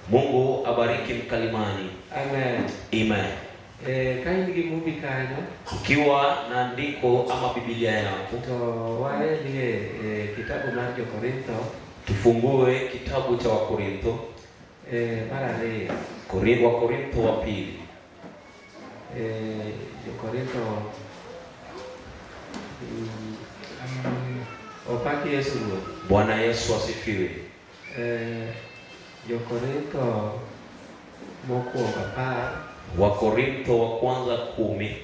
Mungu abariki mkalimani. Amen. Amen. Kaini movie kanyo. Ukiwa na andiko ama Biblia yako, To wae kitabu cha Korintho. Tufungue kitabu cha Wakorintho. Wakorintho wa pili. Korintho. Opaki Yesu. Bwana Yesu asifiwe. Korintho mokuongo 10. Wakorintho wa kwanza 10.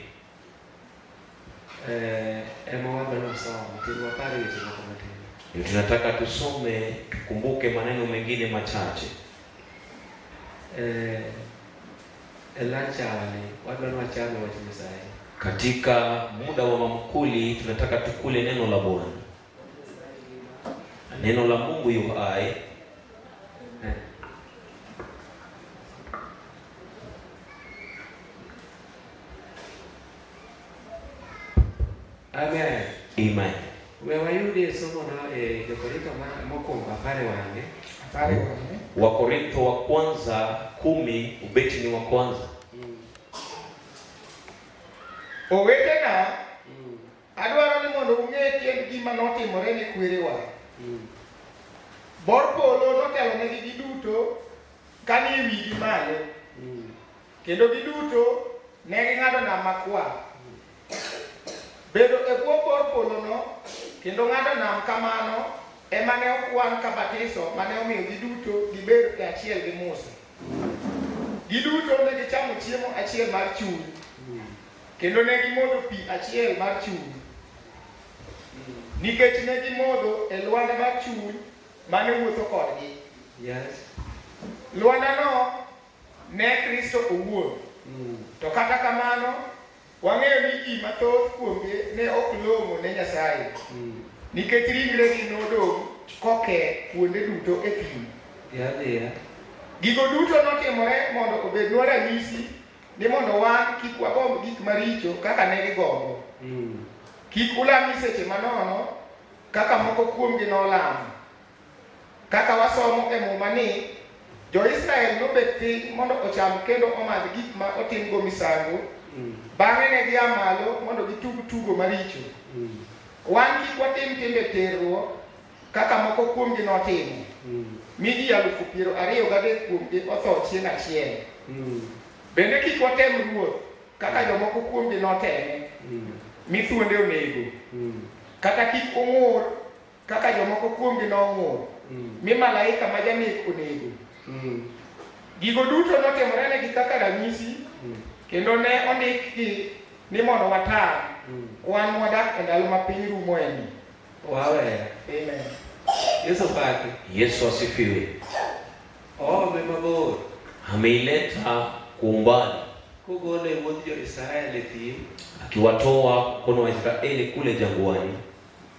Tunataka tusome, tukumbuke maneno mengine machache. Katika muda wa mamkuli tunataka tukule neno la Bwana. Neno la Mungu yu hai. Amen. Amen. Wewayude somo na Korintho mokuongo 10 Wakorintho wa kwanza 10 ubeti ni wa kwanza. Owetena, adwaro ni mondo ung'e tiend gima notimore ne kwerewa. Bor polo notelo negi giduto kani wigi malo. Kendo giduto ne ging'ado nam makwar. Bedo e bwo bor polono kendo ng'ado nam kamano ema ne okwan ka batiso mane omiyo giduto gibedo e achiel gi Musa. Giduto ne gichamo chiemo achiel mar chuny. Kendo ne gimodho pi achiel mar chuny. Nikech ne gimodho e lwanda mar chuny mane wuotho kodgi. Yes. Lwandano ne Kristo owuon. To kata kamano wang'eyo ni ji mathoth kuomgi ne ok lomo ne Nyasaye. Nikech ringregi nodong' koke kuonde duto e thim. Gigo duto notimore mondo obednwa ranyisi ni mondo wan kik wagomb gik maricho kaka ne gigombo. Kik ulam nyiseche manono kaka moko kuomgi nolamo. Kaka wasomo e Muma ni Jo-Israel nobet piny mondo ocham kendo omadh gik ma otimgo misango. Bang'e ne gia malo mondo gitug tugo maricho. Wan kik watim timbe terruok kaka moko kuomgi notimo. Mi ji 23,000 kuomgi otho chieng' achiel. Bende kik watem ruoth kaka jomoko kuomgi noteme. Mi thuonde onego. Kata kik ung'ur kaka jomoko kuomgi nong'ur. Mi malaika ma janek onego. Gigo duto notimore negi kaka ranyisi. Kendo ne ondikgi ni mondo watang' wan mwadak e ndalo ma piny rumoeni. Amen. Yesu asifiwe. Mabor. Ameileta kwa umbali. Kugole wuodh Jo-Israel e thim. Akiwatoa mkono wa Israeli kule jangwani.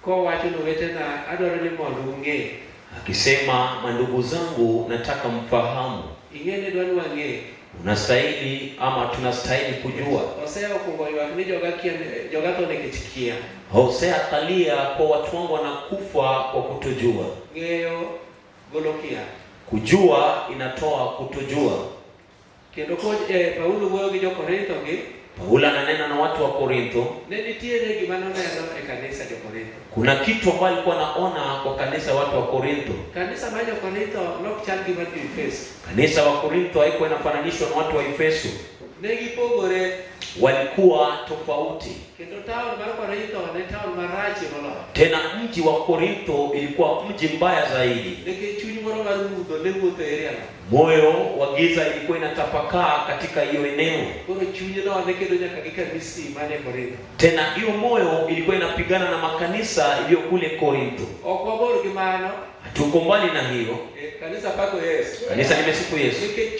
Kowacho ni wetena adwaro ni mondo ung'e. Akisema, mandugu zangu nataka mfahamu. Ing'eni dwani wang'e. Unastahili ama tunastahili kujua. Hosea okungo ywak ni joga to nikech kia. Hosea kalia kwa watu wangu wanakufa kwa kutojua. Ng'eyo golo kia. Kujua inatoa kutojua. Kendo Paulo wuoyo gi Jo-Korintho gi. Paulo ananena na watu wa Korintho. Ne nitiere gima noneno e kanisa Jo-Korintho. Kuna kitu ambacho alikuwa anaona kwa kanisa watu wa Korintho. Kanisa ma Jo-Korintho nok chal gi mar Efeso. Kanisa wa Korintho haikuwa inafananishwa na watu wa Efeso. Ne gipogore, walikuwa tofauti. Kendo taon mar Korintho ne taon marach moloyo. Tena mji wa Korintho ilikuwa mji mbaya zaidi. Nikech chuny moro mar mudho ne wuotho e area. Moyo wa giza ilikuwa inatapakaa katika hiyo eneo. Koro chuny no ne kendo nyaka gi kanisa mane Korintho. Tena hiyo moyo ilikuwa inapigana na makanisa iliyo kule Korintho. Ok wabor gi mano. Tuko mbali na hiyo. Kanisa pako Yesu. Kanisa limesifu Yesu. Nikech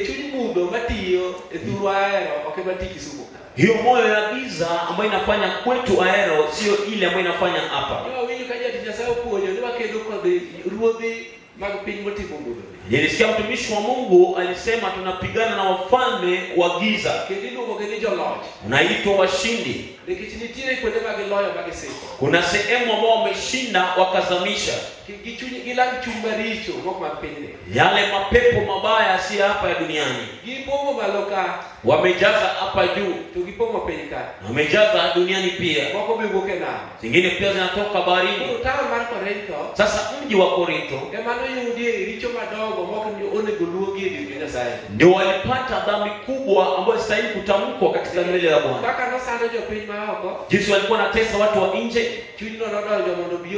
chuny mudho matiyo e thuru Ahero ok mati Kisumu. Hiyo moyo ya giza ambayo inafanya kwetu Ahero sio ile ambayo inafanya hapa. Yo winyo kaja Nyasaye puonjo ni wakedo kod ruodhi mag piny motimo mudho. Nilisikia mtumishi wa Mungu alisema tunapigana na wafalme wa giza. Kendo iluongo gi joloch. Unaitwa washindi. Nikech nitiere kuonde ma giloyo ma gisiko. Kuna sehemu ambao wameshinda wakazamisha. Gilang chuny maricho mok mag pinyni. Yale mapepo mabaya si hapa ya duniani. Gipomo malo ka. Wamejaza hapa juu. To gipomo piny ka. Wamejaza duniani pia. Moko be wuok e nam. Zingine pia zinatoka baharini. Taon mar Korintho. Sasa mji wa Korintho Emano yudie richo madongo mok ni onego luogi e Nyasaye. ndio walipata dhambi kubwa ambayo stahili kutamkwa katika mbele ya Bwana. Kaka nosando jopiny ma oko. Jinsi walikuwa wanatesa watu wa nje. Chunyno nodonjo mondo bi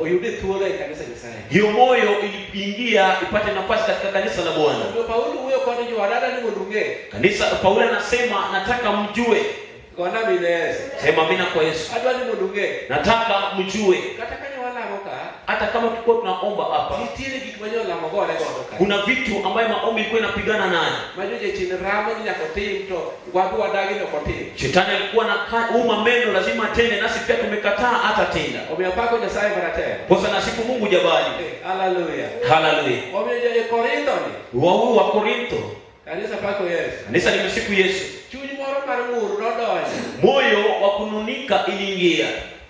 oyude thuolo e kanisa Nyasaye. Hiyo moyo iliingia ipate nafasi katika kanisa la Bwana. Ndio Paulo huyo kwa ndio wadada ni mondunge. Kanisa Paulo anasema nataka mjue. Kona binesi. Sema amina kwa Yesu. Adwa ni mondunge. Nataka mjue. Kata kanya wala moka. Hata kama tulikuwa tunaomba hapa. Nitile kitu manyo la mogo lego moka. Kuna vitu ambayo maombi ilikuwa inapigana nayo. Majoje chini rama ni yakotim to watu wadagi na kotim. Shetani alikuwa na maneno lazima atende, nasi pia tumekataa hata tenda. Omeyapako Nyasaye barate. Posa na siku Mungu jabali. Hallelujah. Hallelujah. Omeje Korintho ni. Wa Korintho. Kanisa pako Yesu. Kanisa limesifu Yesu. Chuny moro mar ng'ur nodonjo. Moyo wa kununika iliingia.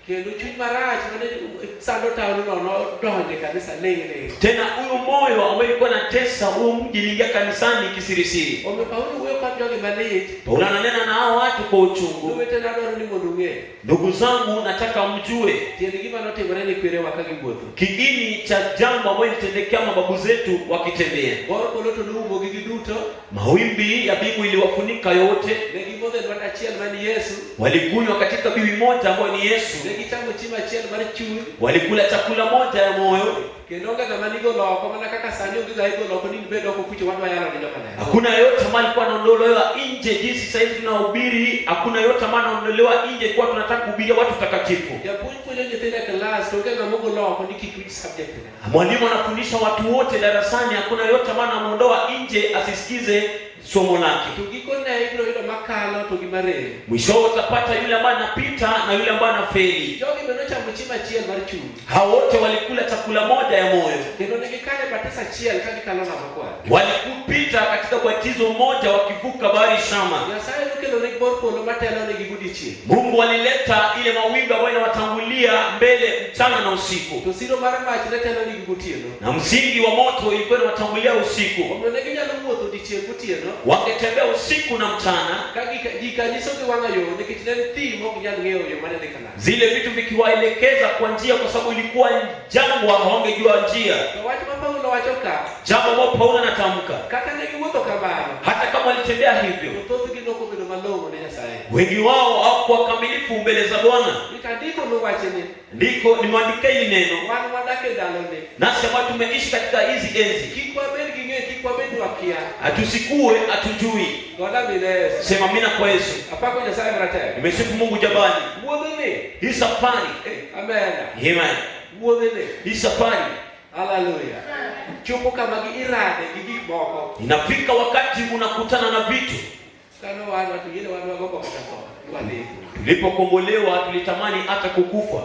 Kendo chuny marach mane sando tauni no donje kanisa lele. Tena huyo moyo ambao ilikuwa natesa huo mji iliingia kanisani kisirisiri. Ome Paulo huyo kwa njoge malit. Paulo ananena na hao watu kwa uchungu. Ndugu tena doro ni mondunge. Ndugu zangu nataka mjue. Tieni gima notimore ni kwere wakagi wuotho. Kiini cha jambo ambalo litendekea mababu zetu wakitembea. Boro koloto numo gigi duto. Mawimbi ya bingu iliwafunika yote. Ne gimodhe lwanda achiel mani Yesu. Walikunywa katika biwi moja ambayo ni Yesu. Ne gichamo chiemo achiel mar chuny. Walikula chakula moja ya moyo. Kendo onge ng'ama nigo loko mana kaka sani onge ga igo loko ni bedo ko kucho wadwa yalo ni joma ne. Hakuna yote ambaye alikuwa anaondolewa nje jinsi sasa hivi tunahubiri. Hakuna yote ambaye anaondolewa nje kwa tunataka kuhubiri watu takatifu. Japuonj puonjo nyithindo e class to onge ng'ama ogo loko ni kik wich subject ne. Mwalimu anafundisha watu wote darasani, hakuna yote ambaye anaondoa nje asisikize somo lake. To gikone ibiro yudo makalo to gimare. Mwisho utapata yule ambaye anapita na yule ambaye anafeli. Jogi beno chamo chiemo achiel mar chuny. Hao wote walikula chakula moja ya moyo. Kendo ne gikane batisa achiel ka gikalo na makwa. Walikupita katika batizo moja wakivuka bahari Shama. Nyasaye nokelo ne bor polo matelo ne gigudi chien. Mungu alileta ile mawimbi ambayo inawatangulia mbele mchana na usiku. To siro mar mach ne telo ne gigutieno. Na msingi wa moto ilikuwa inawatangulia usiku. Omiyo ne ginyalo wuotho dichiel gotieno. Wangetembea usiku na mchana. Ka gikanyiso gi wang'a yo nikech ne thim ok nyal ng'eyo yo mane dhi kana. Zile vitu vikiwaelekeza kwa njia kwa sababu ilikuwa jangwa, hawangejua njia. To wach ma Paulo wacho ka. Jambo ambalo Paulo anatamka. Kaka ne giwuotho kamano. Hata kama walitembea hivyo. Thothgi nokobedo malong'o ne Nyasaye. Wengi wao hawakuwa kamilifu mbele za Bwana. Nikandiko nowache ni. Ndiko nimeandika hili neno. Wan wadake dalone. Nasi ambao tumeishi katika hizi enzi. Kik wabed gi ng'eyo, kik wabed wakia. Hatusikue, hatujui. Goda bile. Sema mina kwa Yesu. Apako Nyasaye maratego. Nimesifu Mungu jabali. Wuodhini. Hii safari. Amen. Amen. Wuodhini. Hii safari. Hallelujah. Chopo kama irade gi gik moko. Inafika wakati unakutana na vitu. Kano wan watu yele wan wago kwa kutako. Wale. Tulipokombolewa tulitamani hata kukufa.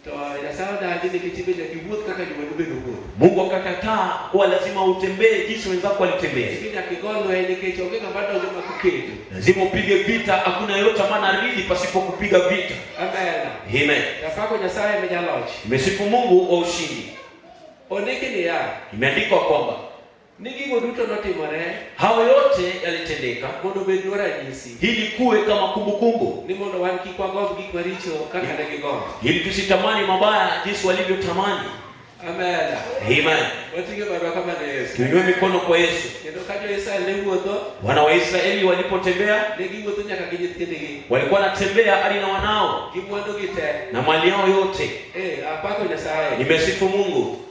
To Nyasaye dalili kichibe ya kivuth kaka jumedo go. Mungu akakataa kwa lazima utembee jinsi wenzako walitembea. Kini akigolo ene kecho onge ng'ama donjo makukedo. Lazima upige vita, hakuna yote maana ridi pasipo kupiga vita. Amen. Amen. Yapako Nyasaye mejaloch. Nimesifu Mungu wa ushindi. Ondiki ni ya. Imeandikwa kwamba Nigigo duto notimore. hao yote yalitendeka Mondo bed ranyisi. ili kuwe kama kumbukumbu. Ni mondo wan kik wagomb gik maricho kaka ne gigombo. Ili tusitamani mabaya jinsi walivyotamani. Amen. Amen. Watinge barua kama na Yesu. Tuinue mikono kwa Yesu. Kendo kajo Israeli ne wuotho. Wana wa Israeli walipotembea, Ne giwuotho nyaka gi nyithindgi. walikuwa wanatembea hadi na wanao Gi mwandugi te. na mali yao yote. Apako Nyasaye. Nimesifu Mungu.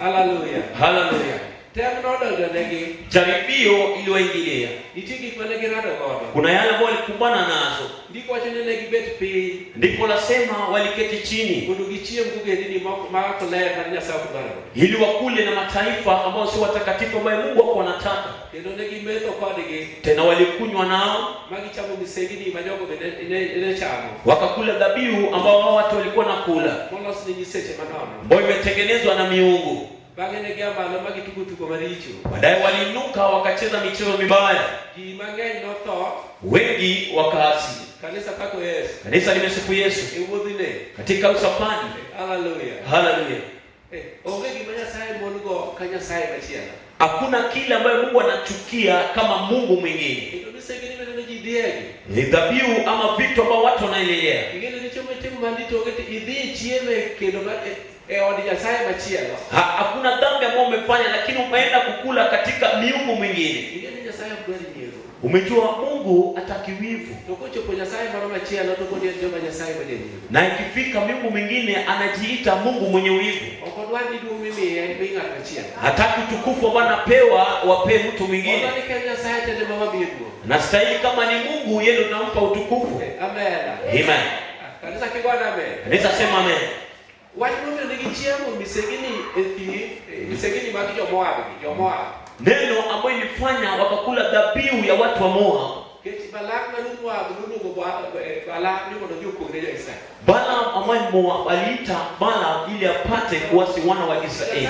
Hallelujah. Hallelujah. Tem nodonjo negi. Jaribio iliwaingilia. Nitie gik mane girado godo. Kuna yale ambao walikumbana nazo. Ndiko wacho ni ne gibet piny. Ndipo nasema waliketi chini Mondo gichiem gugedini maok ler mar Nyasaye okdwaro. ili wakule na mataifa ambao si watakatifu ambayo Mungu hakuwa anataka. Kendo ne gimetho kodgi. Tena walikunywa nao, Magichamo misengini ma jogo bende ne chamo. wakakula dhabihu ambao hao watu walikuwa nakula, Molos ni nyiseche manono. ambayo imetengenezwa na miungu. Bang'e ne giambalo magitugo maricho. Baadaye waliinuka wakacheza michezo mibaya, Ji mang'eny notho. wengi wakaasi. Kanisa pako Yesu. Kanisa limesifu Yesu. Iwodhine. Katika usafari. Hallelujah. Hallelujah. Ongegi manya sai monugo kanya sai machiela. Hakuna kile ambayo Mungu anachukia kama Mungu mwingine. Ni dhabihu ama vitu ambao watu wanaelea. Hakuna dhambi ambayo umefanya lakini umeenda kukula katika miungu mwingine. Umejua Mungu hataki wivu. Na ikifika miungu mwingine anajiita Mungu mwenye wivu. Hataki utukufu ambao anapewa wape mtu mwingine. Na stahili kama ni Mungu yeye ndo tunampa utukufu. Amen. Amen. Kanisa kigwana amen. Kanisa sema amen. Watu ndio nikichiamo misegini makijo Moab. Neno ambayo ilifanya wakakula dhabihu ya watu wa Moab. Balaam ambaye Moab aliita Balaam ili apate kuasi wana wa Israeli.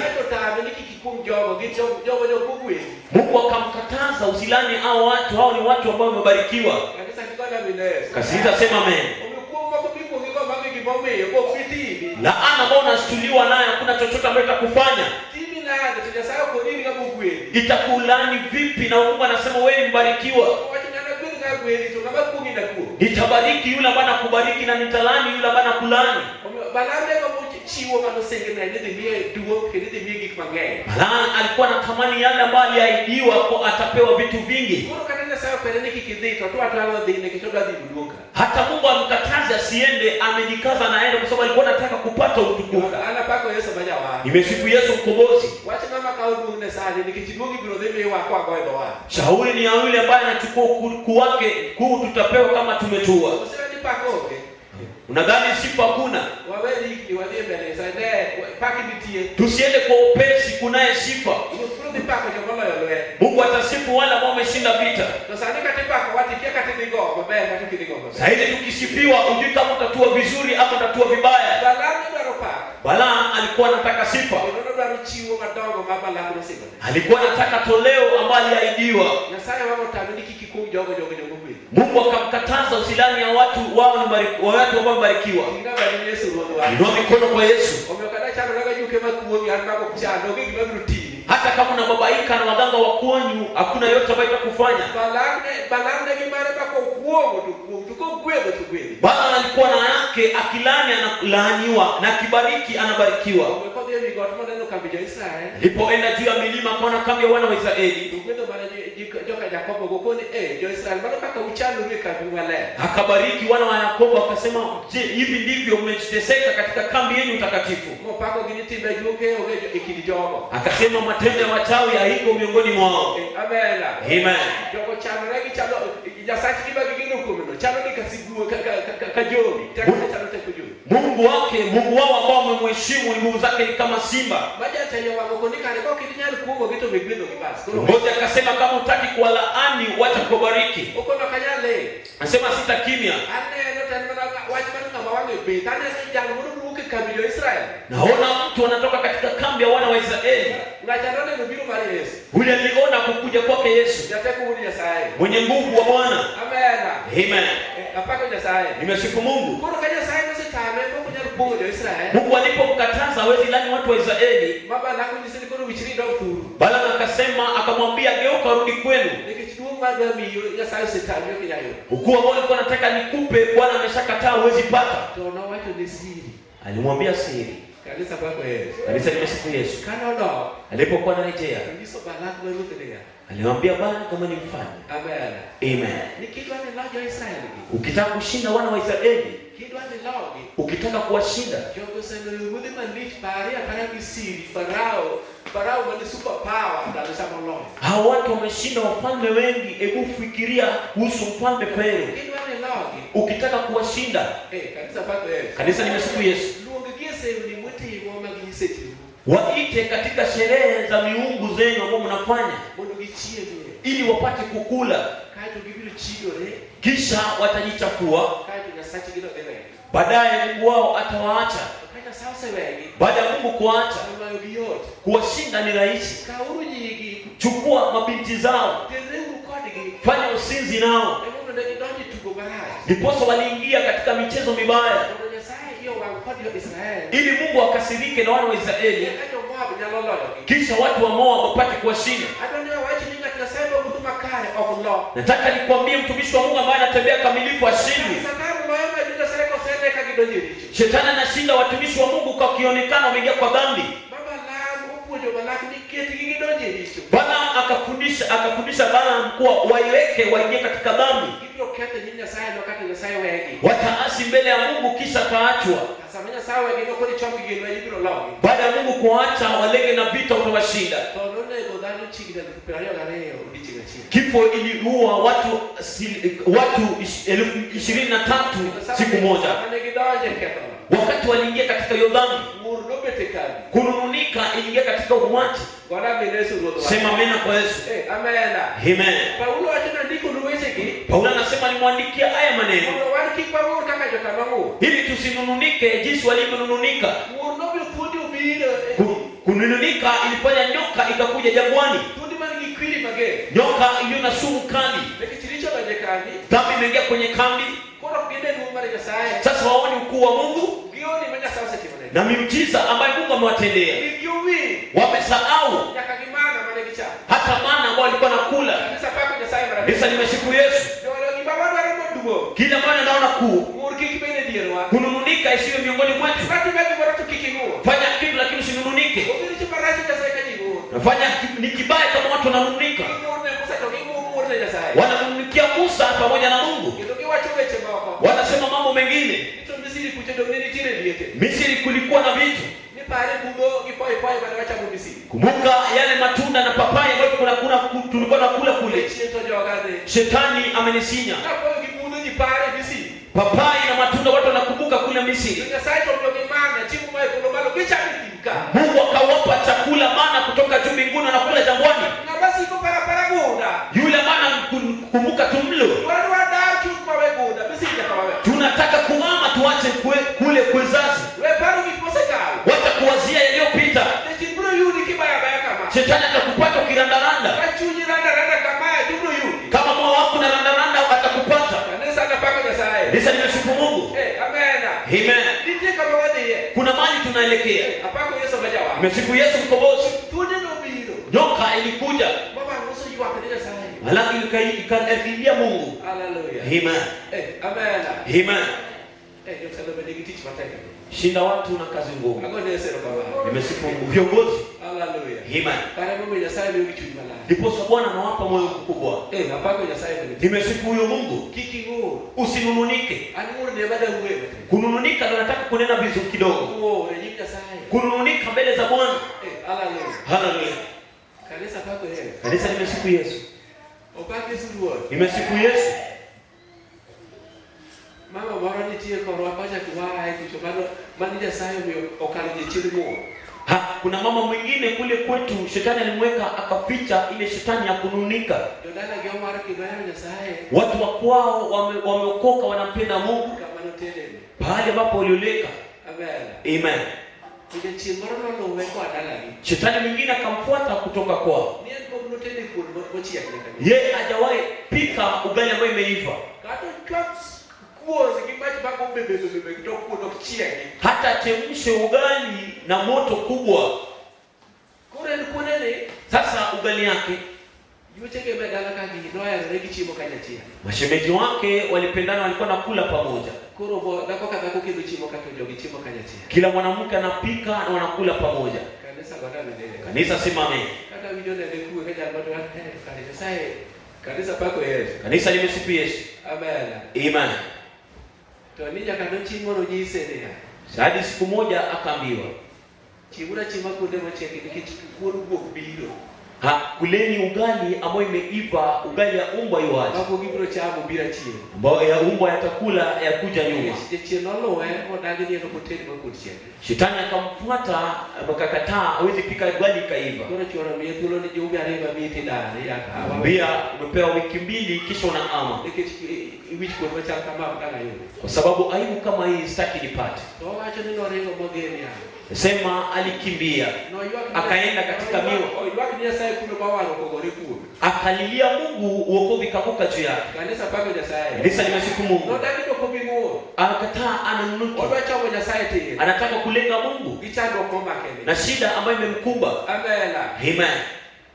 Mungu akamkataza usilani hao watu, hao ni watu ambao wamebarikiwa. Kanisa sema amen. Laana ambayo unashtuliwa nayo hakuna chochote ambacho itakufanya. Itakulani vipi na Mungu anasema wewe mbarikiwa? Nitabariki yule ambaye anakubariki na nitalani yule ambaye anakulani. Balaam alikuwa anatamani yale ambayo aliahidiwa kwa atapewa vitu vingi. Hata Mungu amkataza asiende, amejikaza naenda kwa sababu alikuwa anataka kupata utukufu. Nimesifu Yesu mkombozi. Shauri ni ya yule ambaye anachukua ukuu wake, kuu tutapewa kama tumetua. Unadhani sifa hakuna? Tusiende kwa upesi, kunaye sifa. Mungu atasifu wale ambao wameshinda vita. Zaidi tukisifiwa, ujui kama utatua vizuri ama utatua vibaya. Balaam alikuwa anataka sifa. Alikuwa anataka toleo ambalo aliahidiwa. Mungu akamkataza usilani ya watu wao ni watu ambao wamebarikiwa. Ndio mikono kwa Yesu. Hata kama unababaika na waganga wa kuonyu, hakuna yote ambayo itakufanya. Balaam alikuwa na yake akilani analaaniwa na akibariki anabarikiwa. Alipoenda juu ya milima akaona kambi ya wana wa Israeli. Akabariki wana wa Yakobo akasema, "Je, hivi ndivyo mmeteseka katika kambi yenu takatifu?" Akasema matendo ya wachawi haiko miongoni mwao. Amen. Amen. Mungu wake, Mungu wao ambao wamemheshimu, nguvu zake ni kama simba. Mmoja akasema kama utaki kuwalaani wacha kubariki. Anasema sitakimya. Naona mtu anatoka katika kambi ya wana wa Israeli. Yule aliona kukuja kwake Yesu. Mwenye nguvu wa Bwana. Amen. Nimesifu Mungu. Mungu alipomkataza hawezi lani watu wa Israeli. Balaam akasema, akamwambia geuka rudi kwenu. Ukuu ambao alikuwa anataka nikupe Bwana ameshakataa huwezi pata. Alimwambia siri. Kanisa limesifu Yesu. Alipokuwa anarejea, alimwambia Bwana kama ni mfalme. Amen. Ukitaka kushinda wana wa Israeli, ukitaka kuwashinda, hao watu wameshinda wafalme wengi. Hebu fikiria kuhusu mfalme Farao. Ukitaka kuwashinda, kanisa limesifu Yesu, waite katika sherehe za miungu zenu ambao mnafanya ili wapate kukula, kisha watajichafua. Baadaye Mungu wao atawaacha. Baada ya Mungu kuacha, kuwashinda ni rahisi. Chukua mabinti zao, fanya usinzi nao, Ndiposa waliingia katika michezo mibaya ili Mungu akasirike na wana wa Israeli, kisha watu wa Moab wapate kuwashinda. Nataka nikwambie mtumishi wa Mungu ambaye anatembea kamilifu ashindwe. Shetani anashinda watumishi wa Mungu kwa kionekana wameingia kwa dhambi. Bwana akafundisha Balaam kuwa waiweke waingie katika dhambi. Wataasi mbele ya Mungu kisha kaachwa. Baada ya Mungu kuacha walenge na vita utawashinda. Kifo iliua watu 23,000 siku moja. Wakati waliingia katika hiyo dhambi, kunununika iliingia katika umati. Sema amena kwa Yesu. Amen. Paulo anasema nimwandikia haya maneno ili tusinununike jinsi walivyonununika. Kunununika ilifanya nyoka ikakuja jangwani. Nyoka iliyo na sumu kali. Dhambi imeingia kwenye kambi. Sasa waone ukuu wa Mungu na miujiza ambayo Mungu amewatendea. Wamesahau hata maana ambao walikuwa nakula. Sasa nimesifu Yesu. Kila mwana naona kunununika isiwe miongoni mwetu. Fanya kitu lakini usinununike. Fanya ni kibaya kama watu wananununika. Wananunikia Musa pamoja na Mungu. Wanasema mambo mengine. Misri kulikuwa na vitu. Kumbuka yale matunda na papai ambayo tulikuwa nakula kule. Shetani amenisinya. Papai na matunda watu wanakumbuka kule Misri. Mungu akawapa chakula mana kutoka juu mbinguni na kula jangwani. Yule mana kumbuka tumlo. Tunataka kuama tuache kule kwezazi. Wacha kuwazia yaliyopita. Shetani atakupata ukirandaranda. Kama moyo wako na randaranda atakupata. Nisa nimeshukuru Mungu. Amen. Kuna mali tunaelekea. Nimesifu Yesu mkombozi. Nyoka ilikuja. Alafu ikakaribia Mungu. Amen. Amen. Shinda watu na kazi ngumu. Nimesifu Mungu. Viongozi. Amen. Ndipo Bwana anawapa moyo mkubwa. Nimesifu huyo Mungu. Usinununike. Kunununika ndio nataka kunena vizuri kidogo. Kunununika mbele za Bwana. Haleluya. Kanisa nimesifu Yesu. Nimesifu Yesu. Mama bora nitie kwa wapacha kiwaa kuchokana manija sayo okalije chilimo. Kuna mama mwingine kule kwetu shetani alimweka akaficha ile shetani ya kununika. Watu wa kwao wameokoka wanampenda Mungu. Pahali ambapo walioleka. Amen. Shetani mwingine akamfuata kutoka kwao. Yeye hajawahi pika ugali ambao imeiva. Hata chemshe ugali na moto kubwa. Sasa ugali yake mashemeji wake walipendana, walikuwa nakula pamoja. Kila mwanamke anapika na wanakula pamoja. Kanisa simame. Kanisa limesifu Yesu. Amen. Hadi siku moja akaambiwa, kuleni ugali ambao imeiva, ugali ya umbwa yuaje. Ambao ya umbwa yatakula ya kuja nyuma. Shetani akamfuata akakataa, hawezi pika ugali kaiva. Mbia umepewa wiki 2 kisha unaama. wich kuot machal kama mtanga yule. Kwa sababu aibu kama hii sitaki nipate. To wacho ni noringo mogeni ya. Sema alikimbia. Akaenda katika miwa. Ywak ni Nyasaye kuno bawaro kogore kuno. Akalilia Mungu uokovu ikavuka juu yake. Kanisa pako Nyasaye. Kanisa limesifu Mungu. No David okobingo. Akataa ananunuka. Obacho Nyasaye tena. Anataka kulenga Mungu. Gichado koma kende. Na shida ambayo imemkumba. Amen. Amen.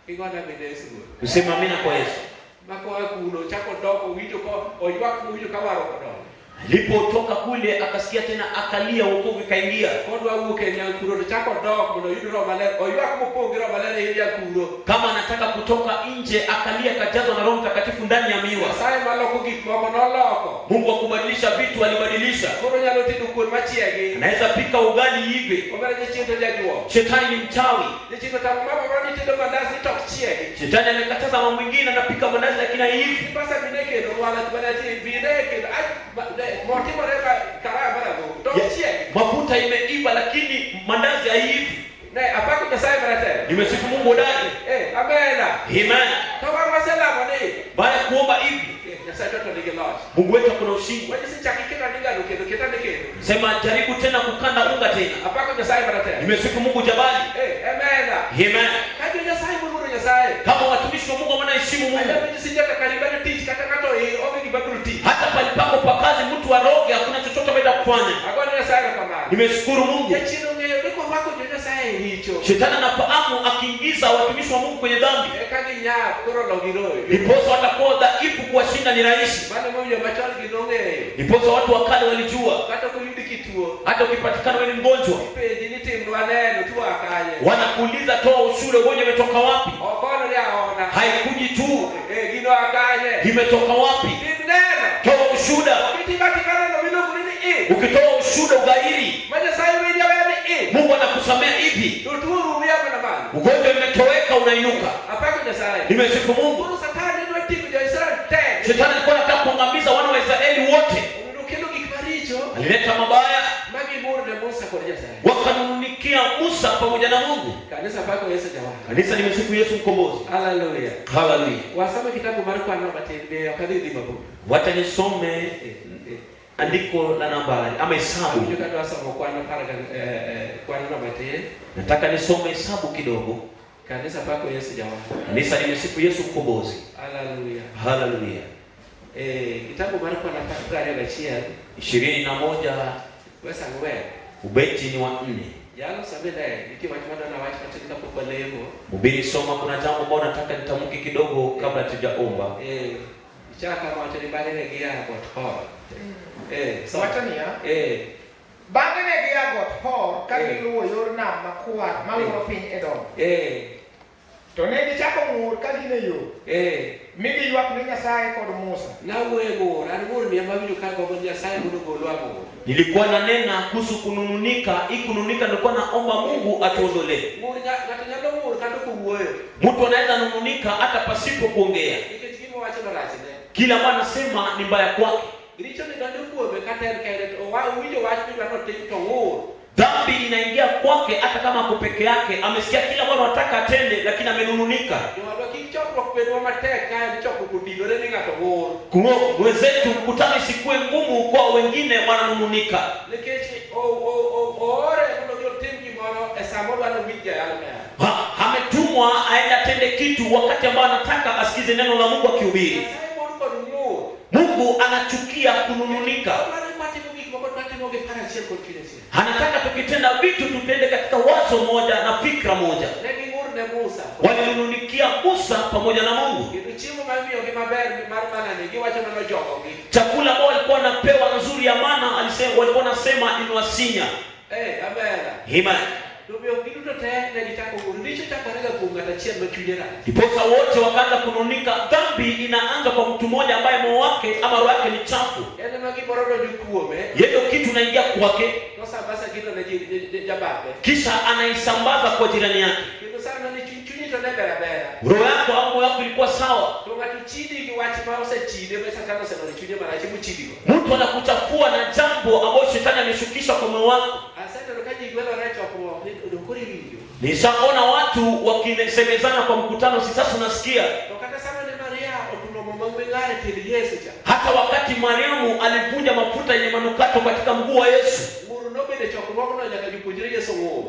Ingona Yesu. Tuseme amina kwa Yesu. Mako kuno chako doko wijo ko oywak wijo kawaro kodo. Alipotoka kule akasikia tena akalia wokovu kaingia. Kodwa uke nyang kuro chako dok mono yudro maler oywak mopongira maler hiya kuro. Kama anataka kutoka nje akalia kajazwa na Roho Mtakatifu ndani ya miwa. Sai maloko gik moko noloko. Mungu akubadilisha vitu alibadilisha. Koro nyalo tidu kuon machiegi. Anaweza pika ugali hivi. Omera chindo jajuo. Shetani ni mchawi. Chindo tamu mama bado tindo mandazi tok chiegi. Shetani amekataza mambo mengine anapika mandazi lakini hivi. Pasa bineke ndo wala tibanaji bineke Mortimo reba karaba ndo chiegi. Mafuta imeiva lakini mandazi haivi. Ne apako Nyasaye barate. Nimesifu Mungu ndani. Amena. Amen. Kama wasela mone. Baada kuomba hivi. Nyasaye toto nige lot. Mungu wetu kuna ushindi. Wewe si chakikena ninga dokendo kitande kendo. Sema jaribu tena kukanda unga tena. Apako Nyasaye barate. Nimesifu Mungu jabali. Amena. Amen. Kaji Nyasaye Mungu Nyasaye. Kama watumishi wa Mungu wanaheshimu Mungu. Ndio sijaka karibani teach kaka obi bakuruti. Hata palipako pa kazi mtu aroge hakuna chochote ameenda kufanya. Agora Nyasaye kama. Nimeshukuru Mungu. Chino ngeo ndiko wako Nyasaye hicho. Shetani anafahamu akiingiza watumishi wa Mungu kwenye dhambi. Kaji nya koro logiro. Iposo watakuwa dhaifu kuwashinda ni rahisi. Bado mmoja machali ginonge. Iposo watu wa kale walijua. Hata kuyudi kituo. Hata ukipatikana wewe ni mgonjwa. Peji ni timu waneno tu akaje. Wanakuuliza toa ushuru ugonjwa umetoka wapi? Okono yaona. Haikuji tu. Gino akaje. Imetoka wapi? Neno. Toa ushuhuda. Ukipatikana na bilo kulini Ukitoa ushuhuda ugairi. Nyasaye wewe wewe Mungu anakusamea hivi. Tuturu yako na bana. Ugonjwa umetoweka unainuka. Apako Nyasaye. Nimesifu Mungu. Mungu satani ndio timu ya Israeli tena. Shetani alikuwa anataka kuangamiza wana wa Israeli wote. Ndio kikaricho. Alileta mabaya. Magi Mungu na Musa kwa Nyasaye. Wakanunikia Musa pamoja na Mungu. Kanisa pako Yesu jamaa. Kanisa limesifu Yesu mkombozi. Haleluya. Haleluya. Wasoma kitabu Marko na Matendo wakadidi babu. Watanisome andiko la nambari ama hesabu. Unajua kama wasoma kwa na paraga kwa na Matendo. Nataka nisome hesabu kidogo. Kanisa pako Yesu jamaa. Kanisa limesifu Yesu mkombozi. Haleluya. Haleluya. Kitabu Marko na paraga gachia 21 wesa ngwe. Ubeti ni wa 4. Yalo sabele nikiwachana na watu katika kwa leo. Mhubiri soma, kuna jambo ambalo nataka nitamke kidogo kabla tujaomba. Chaka kama tulibale ngia got hor. So watania. Bang'e ne gia got hor ka giluwo yor nam makwar maluro piny Edom. To ne gichako ng'ur ka gin e yo. Mi giywak ne Nyasaye kod Musa. Na wego an ng'ur ni amabiro ka gogo Nyasaye mondo golwa mo. Nilikuwa nanena kuhusu kunununika. Hii kunununika nilikuwa naomba Mungu atuondolee. Ng'ur ng'ato nyalo ng'ur kando kuwuoyo. Mtu anaweza nununika hata pasipo kuongea. Nikech gimo wacho no rachne. Kila mwana sema ni mbaya kwake. Richo ni donjo kuome kata en kende to winjo wach ni dwaro tim to ng'ur. Dhambi inaingia kwake hata kama ako peke yake. Amesikia kila mwana anataka atende lakini amenununika. Ndio kichokruok bedwa matek ka kichokruok odinore ni ng'ato ng'ur. Mwenzetu mkutano isikuwe ngumu kwa wengine wananununika. Nikech ore mondo otim gimoro e saa modwaro winjo almea. Ametumwa aende atende kitu wakati ambao anataka asikize neno la Mungu akihubiri. Mungu anachukia kunununika. Anataka tukitenda vitu tutende katika wazo moja na fikra moja. Walinunikia Musa pamoja na Mungu. Chakula ambao walikuwa wanapewa nzuri ya mana, alisema walikuwa nasema inawasinya. Amen. Ndiposa wote wakaanza kununika. Dhambi inaanza kwa mtu mmoja ambaye moyo wake ama roho yake ni chafu. Yeye kitu inaingia kwake. Kisha anaisambaza kwa jirani yake. Roho yako au moyo wako ilikuwa sawa. Mtu anakuchafua na jambo ambalo shetani ameshukisha kwa moyo wako. Nishaona watu wakisemezana kwa mkutano, si sasa unasikia. Hata wakati Mariamu alivunja mafuta yenye manukato katika mguu wa Yesu,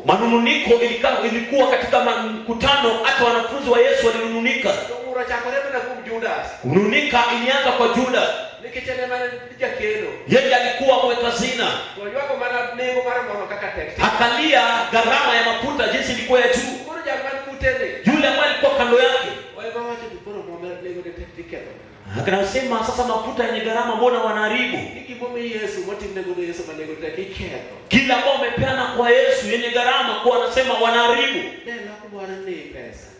manununiko ilikuwa katika mkutano, hata wanafunzi wa Yesu walinununika. Kunununika ilianza kwa Juda. Yeye alikuwa mweka hazina. Akalia gharama ya mafuta jinsi ilikuwa ya juu. Yule ambaye alikuwa kando yake akasema, sasa mafuta yenye gharama mbona wanaharibu? Kila ambao wamepeana kwa Yesu yenye gharama kwa anasema wanaharibu.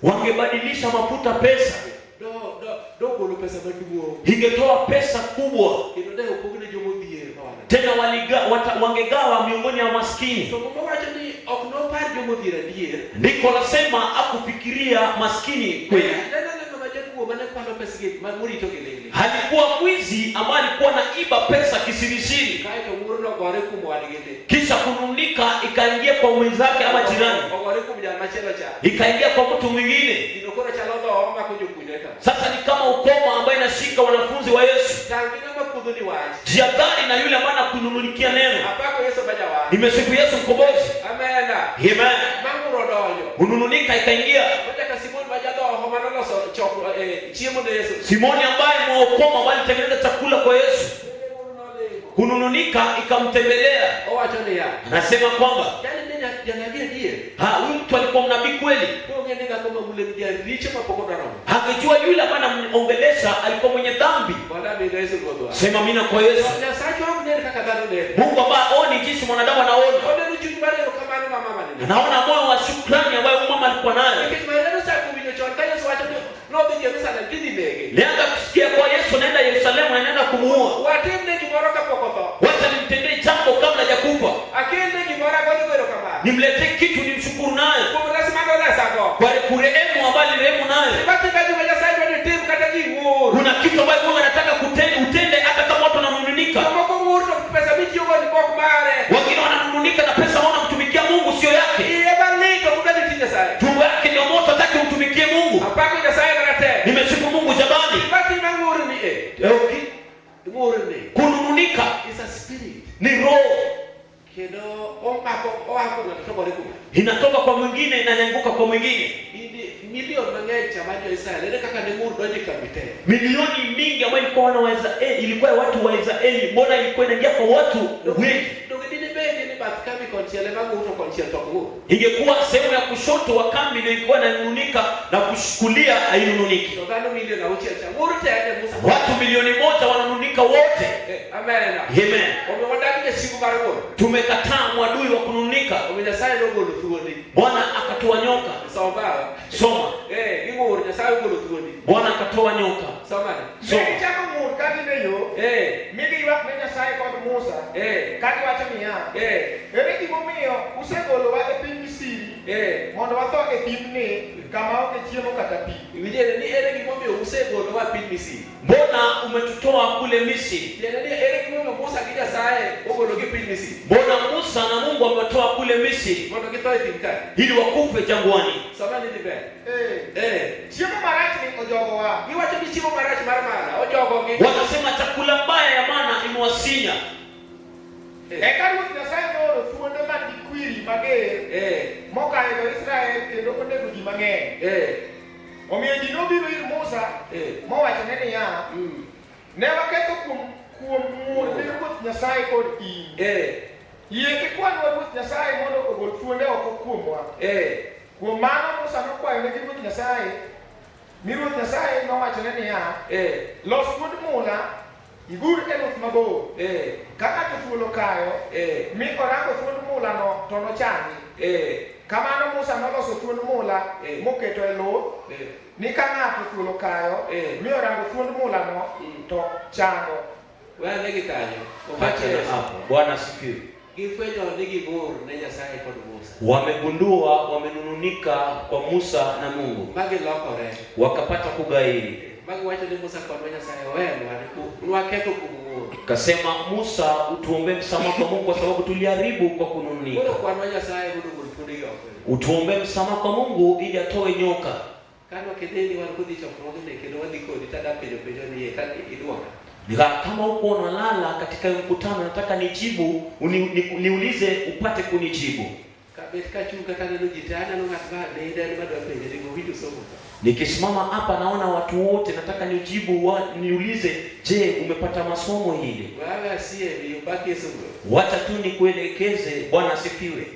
Wangebadilisha mafuta pesa, ingetoa pesa kubwa, tena wangegawa miongoni ya maskini. Ndiko nasema akufikiria maskini kweli. Halikuwa mwizi ambaye alikuwa na iba pesa kisirisiri, kisha kununika ikaingia kwa mwenzake ama jirani, ikaingia kwa mtu mwingine. Sasa ni kama ukoma ambaye inashika wanafunzi wa Yesu. Jiadhari na yule ambaye anakunununikia neno. Nimesifu Yesu mkombozi. Amen. Kunununika ikaingia. Simoni ambaye mwaokoma ambaye alitengeneza chakula kwa Yesu, kunununika ikamtembelea. Anasema kwamba huyu mtu alikuwa mnabii kweli. Angejua yule ambaye anamuongelesha alikuwa mwenye dhambi. Sema mina kwa Yesu. Mungu ambaye aoni jinsi mwanadamu anaona. Anaona moyo wa shukrani ambayo mama alikuwa nayo. Lianga kusikia kwa Yesu naenda Yerusalemu, anaenda kumuua. Wacha nimtendee jambo kabla ya kufa. Nimletee kitu nimshukuru naye. Kwa kurehemu ambaye rehemu naye. Kuna kitu ambacho Mungu anataka utende hata kama watu wananununika. Wengine wananununika na pesa wanamtumikia Mungu sio yake. Tumbo yake ndio moto, hataki umtumikie Mungu. Nimesifu Mungu jamani. Kunununika ni roho. Inatoka kwa mwingine na inaanguka kwa mwingine. Milioni mingi ambayo ilikuwa wana wa Israeli, ilikuwa watu wa Israeli, mbona ilikuwa inaingia kwa watu wengi? Ingekuwa sehemu ya kushoto wa kambi ndio ilikuwa inanununika na kushukulia hainununiki. Watu milioni moja wananununika wote. Amen. Tumekataa mwadui wa kunununika. Bwana akatoa nyoka. Soma. Bwana akatoa nyoka. Soma. Kati wacho niya, ere gimomiyo usegolowa e piny Misri mondo watho e thimni kama ok chiemo kata pi. Ni ere gimomiyo usegolowa e piny Misri? Mbona umetutoa kule Misri? Ere gimomiyo Musa gi Nyasaye ogologi piny Misri? Mbona Musa na Mungu wametoa kule Misri mondo githo e thim kae ili wakufe jangwani? Soma nini be? Chiemo marach ni ojogowa. Giwacho ni chiemo marach mar mana ojogogi. Wanasema chakula mbaya ya mana imewasinya. Eka Ruoth Nyasaye nooro thuonde man gi kwiri mager mokayo Israel kendo onego ji mang'eny. Omiyo ji nobiro ir Musa mowachone niya, ne waketho kuom ng'ur ne Ruoth Nyasaye kod in. Yie kikwanwa Ruoth Nyasaye mondo ogol thuonde oko kuomwa. Kuom mano Musa nokwayo ne Ruoth Nyasaye, mi Ruoth Nyasaye nowachone niya, los thuond mula igur e luth mabor. Kaka thuolo kayo mi orango thuond mula no to nochangi. Kamano Musa noloso thuond mula moketo e luth ni ka ng'ato thuolo kayo mi orango thuond mula no to chango. Wane gi kanyo. Bwana asifiwe. Gifwenyo ni gimor ne Nyasaye kod Musa. Wamegundua wamenununika kwa Musa na Mungu. Bagilokore. Wakapata kugairi. Wacho ni Musa kwa Nyasaye wewe waketho kumur. Kasema Musa utuombe msamaha kwa Mungu kwa sababu tuliharibu kwa kunununika. Kwa Nyasaye kudukuliyo. Utuombe msamaha kwa Mungu ili atoe nyoka. Kama kideni walikuwa chakroge ne kendo wadiko nitada penyo ni kati iduoka. Kama uko unalala katika mkutano nataka nijibu, niulize upate kunijibu. Nikisimama hapa naona watu wote nataka nijibu, niulize, je, umepata masomo hili? Wacha tu nikuelekeze. Bwana asifiwe.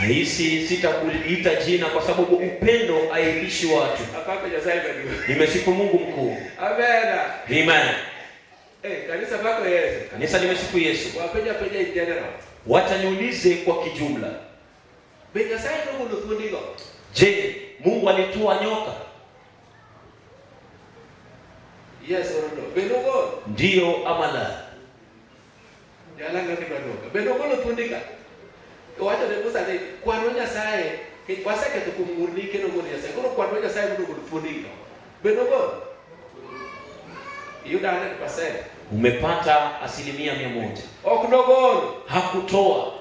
Hisi sitakuita jina kwa sababu upendo haibishi watu. Nimesifu Mungu mkuu. Amen. Kanisa bako Yesu. Kanisa nimesifu Yesu. Wapeja in general. Wacha niulize kwa kijumla. Je, Mungu alitoa nyoka? Yes or no? Benogo. Ndio ama la? Jalanga ni benogo. Benogo lo tundika. Wacha nebusa ni kwa ronya sae. Kwa sake tukumurni keno ngoni ya sae. Kwa ronya sae mtu kufundika. Benogo. You done 100%. Umepata 100%. Okunogo. Hakutoa.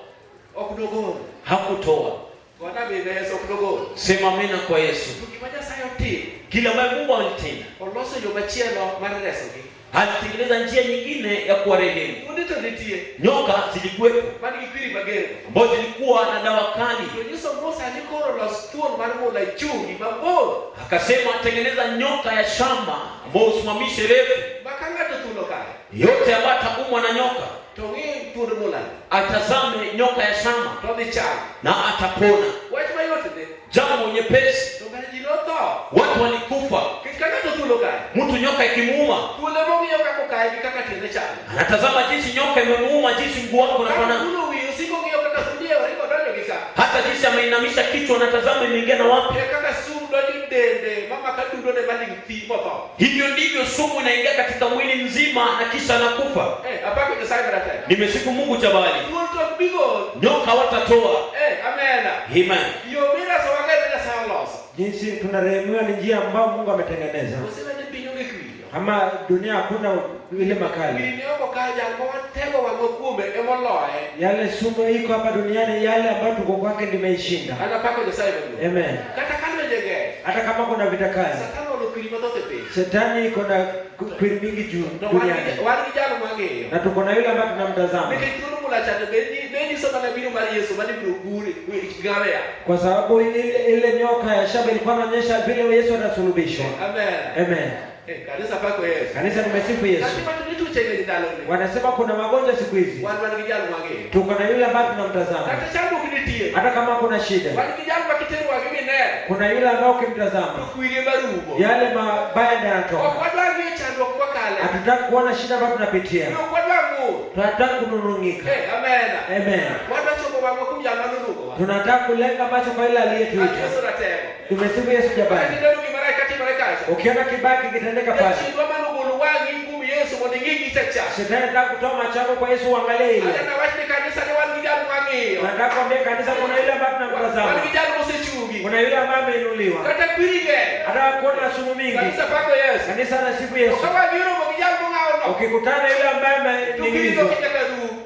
Okunogo. Hakutoa. Kwa nami Yesu okunogo. Sema amina kwa Yesu. Tukifanya sayo ti. Kila ambaye Mungu alitenda. Oloso yomachielo marareso ki. Alitengeneza njia nyingine ya kuwarehemu. Ndito nitie. Nyoka zilikuwepo. Mani kipiri magero. Ambazo zilikuwa na dawa kali. Yesu Musa alikoro la stone marmo la chungi mambo. Akasema tengeneza nyoka ya shamba ambayo usimamishe refu. Makanga tutulo kaya. Yote ambaye ataumwa na nyoka, tongi turmola. Atazame nyoka ya shamba. Tobi cha. Na atapona. Wacha yote de. Jambo nyepesi. Tongani jiloto. Watu walikufa. Kikanga tutulo kaya. Mtu nyoka ikimuuma. Tule romi nyoka kwa kaya kikanga tende cha. Anatazama jinsi nyoka imemuuma, jinsi mguu wako unafanana. Hata jinsi ameinamisha kichwa anatazama imeingia na wapi. Hivyo ndivyo sumu inaingia katika mwili mzima na kisha anakufa. Nimesifu Mungu jabali. Nyoka watatoa. Amen. Jinsi tunarehemiwa ni njia ambayo Mungu ametengeneza. Ama dunia hakuna ile makali. Yale sumu iko hapa duniani, yale ambayo tuko kwake nimeishinda. Amen. Hata kama kuna vita kali, Shetani iko na kweli mingi juu duniani. Na tuko na yule ambaye tunamtazama. Kwa sababu ile nyoka ya shaba ilikuwa inaonyesha vile Yesu atasulubishwa. Amen. Kanisa pako Yesu. Kanisa nimesifu Yesu. Wanasema kuna magonjwa siku hizi. Tuko na yule ambaye tunamtazama. Hata kama kuna shida. Kuna yule ambaye ukimtazama, yale mabaya ndio yanatoka. Hatutaki kuona shida ambayo tunapitia. Tunataka kununungika. Amen. Tunataka kulenga macho kwa ile aliyetuita. Tumesifu Yesu jabali. Ukiona kibaki kitendeka pale, Shetani anataka kutoa macho yako kwa Yesu uangalie ile. Nataka kuambia kanisa kuna yule ambaye tunamtazama. Kuna yule ambaye ameinuliwa. Hata kuona sumu mingi. Kanisa na sifu Yesu. Ukikutana yule ambaye ameingiza,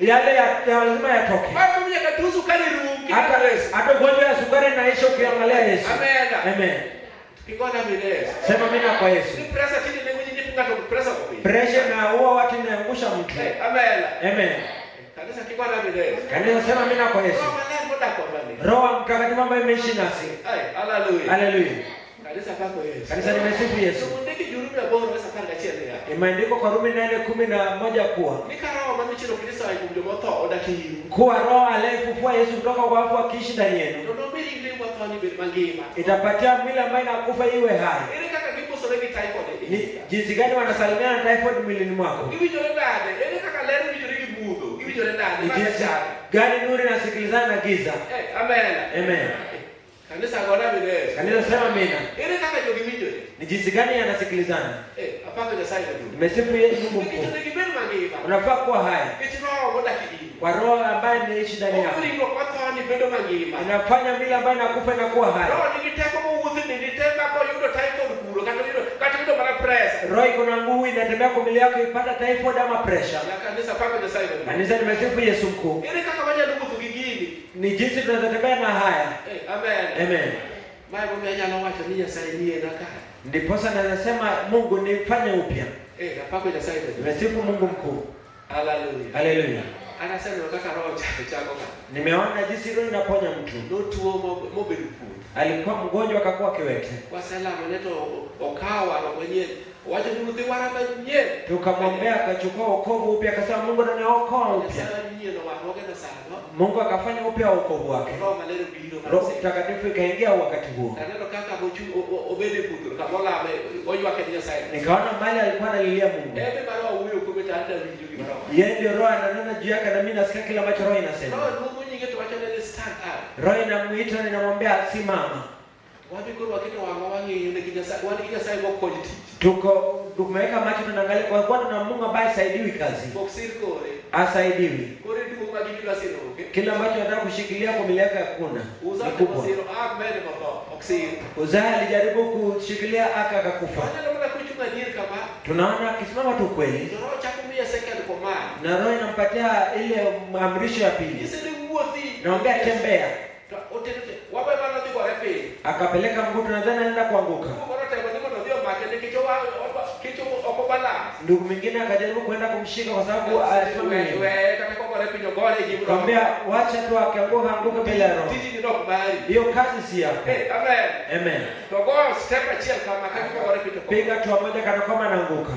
yale lazima yatoke. Hata ugonjwa ya sukari na isho ukiangalia Yesu. Amen. Sema mimi kwa Yesu. Pressure na huwa watu inaangusha mtu. Amen. Kanisa sema mimi kwa Yesu. Roho Mtakatifu ambaye imeishi nasi. Haleluya. Kanisa nimesifu Yesu. Imeandikwa kwa Rumi 8:11 kuwa roho aliyefufua Yesu kutoka kwa wafu akiishi ndani yenu itapatia mwili ambaye inakufa iwe hai. Ni jinsi gani wanasalimiana na typhoid mwilini mwako? Ni jinsi gani nuru inasikilizana na giza? Amen. Kanisa sema mina. Ni jinsi gani yanasikilizana? Nimesifu Mungu mkuu. Unafaa kuwa hai. Kwa roho ambaye inaishi ndani yako. Inafanya mwili ambaye inakufa inakuwa hai. Roho iko na nguvu inatembea kwa mwili yako ipata typhoid ama pressure. Kanisa nimesifu Yesu mkuu. Ni jinsi tunazotembea na haya. Amen. Mai bomi anyalo wacho ni Nyasaye ni ena kare. Ndiposa nasema Mungu nifanye upya. Napako Nyasaye bende. Nimesifu Mungu mkuu. Hallelujah. Hallelujah. Anasema kaka roho chako kaka. Nimeona jinsi roho inaponya mtu. Notuo mobedu pu. Alikuwa mgonjwa akakuwa kiwete. Kwa salama neto okawa na mwenyewe. Wacha nirudi wara mwenyewe. Tukamwombea akachukua wokovu upya akasema Mungu ananiokoa upya. Mungu akafanya upya wokovu wake. Roho Mtakatifu ikaingia wakati huo. Nikaona mali alikuwa analilia Mungu. Yeye ndio roho ananena juu yake na mimi nasikia kila ambacho roho inasema. Roho inamuita na inamwambia simama. Tumeweka macho tunaangalia kwa kuwa tuna Mungu ambaye asaidiwi kazi. Asaidiwi. Kila ambacho anataka kushikilia kwa mili yake hakuna. Uzaa alijaribu kushikilia akakufa. Tunaona akisimama tu kweli. Na roho inampatia ile amrisho ya pili. Naongea tembea. Akapeleka mguu tunadhani anaenda kuanguka. Ndugu mwingine akajaribu kwenda kumshika kwa sababu alisimama. Kaambia wacha tu akianguka anguke bila roho. Hiyo kazi si yako. Amen. Amen. Piga tu moja kana kama anaanguka.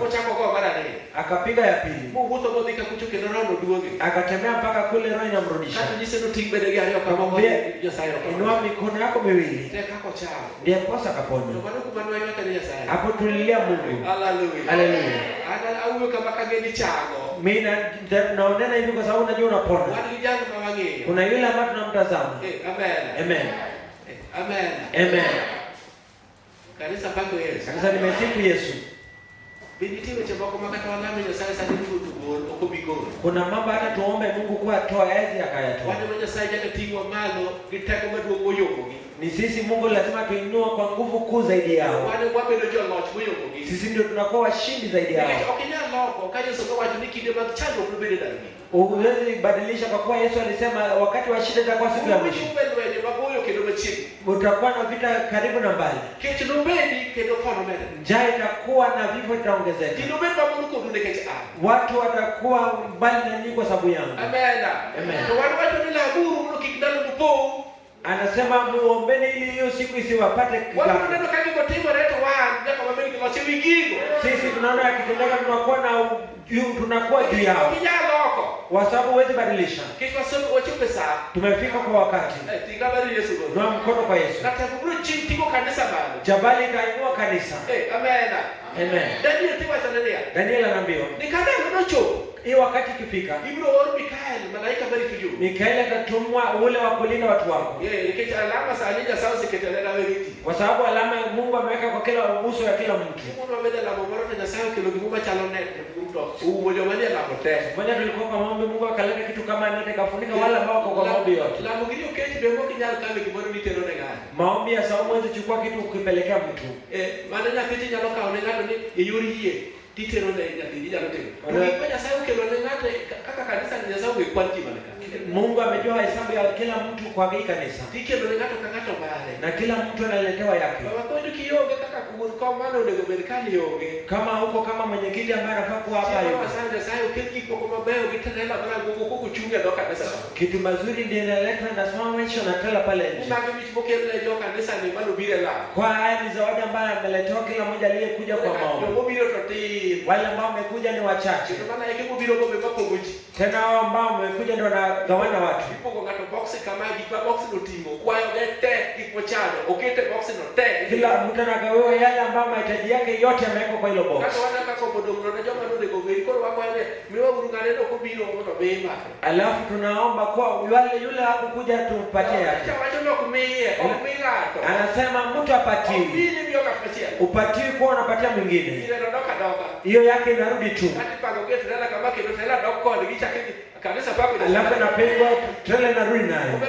Akapiga ya pili. Akatembea mpaka kule roho inamrudisha. Inua mikono yako miwili. Ndiye posa kapona. Hapo tulilia Mungu. Hallelujah. Mimi naonena hivi kwa sababu najua unapona. Kuna yule ambaye tunamtazama. Amen. Amen. Amen. Kanisa pako Yesu. Kanisa nimesifu Yesu. Kuna mambo hata tuombe Mungu kwa toa hizi akayatoa. Ni sisi Mungu lazima tuinue kwa nguvu kuu zaidi yao. Sisi ndio tunakuwa washindi zaidi yao. Uwezi badilisha kwa kuwa Yesu alisema wakati wa shida itakuwa siku ya mwisho. Utakuwa na vita karibu na mbali. Njaa itakuwa na vifo vitaongezeka. Watu watakuwa mbali na nyinyi kwa sababu yangu. Amen. Amen. Anasema muombeni ili hiyo siku isiwapate kigao. Sisi tunaona yakitendeka tunakuwa juu yao. Kwa sababu huwezi badilisha. Tumefika kwa wakati. Nua mkono kwa Yesu. Jabali ikainua kanisa. Amen. Amen. Daniel anaambiwa. Hii wakati ikifika. Mikaeli atatumwa ule wa kulinda watu wako. Kwa sababu alama Mungu ameweka kwa kila uso ya kila mtu. Mmoja tulikuwa kwa maombi Mungu akaleta kitu kama nete kafunika wale ambao wako kwa maombi yote. Maombi ya saumu hizo chukua kitu ukipelekea mtu. Mungu amejua hesabu ya kila mtu kwa hii kanisa. Na kila mtu analetewa yake. Kama huko kama mwenyekiti ambaye anafaa kuwa hapa hiyo. Kitu mazuri ndiye analeta na sawmisho na tela pale nje. Kwa haya ni zawadi ambayo ameletewa kila mmoja aliyekuja kwa maombi. Wale ambao wamekuja ni wachache. Tena hao ambao wamekuja ndio wanagawana watu. Kila mtu anagawiwa yale ambayo mahitaji yake yote yamewekwa kwa hilo box. Alafu tunaomba kwa yule hakukuja tumpatie yake. Anasema mtu apatiwe. Upatiwe kwa unapatia mwingine. Hiyo yake inarudi tu. Alafu napengwa trailer inarudi nayo.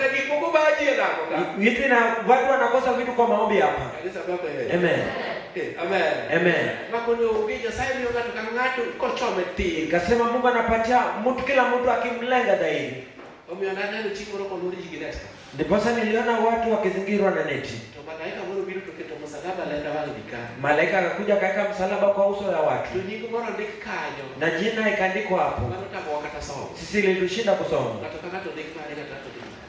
Vitu na watu wanakosa vitu kwa maombi hapa. Amen. Amen. Amen. Kasema Mungu anapatia mtu kila mtu akimlenga zaidi. Ndiposa niliona watu wakizingirwa na neti. Malaika akakuja akaweka msalaba kwa uso ya watu. To nyingo moro ndik kanyo. Na jina ikaandikwa hapo. Mano kama wakata somo. Sisi ilitushinda kusoma. Katoka ndik mare kata.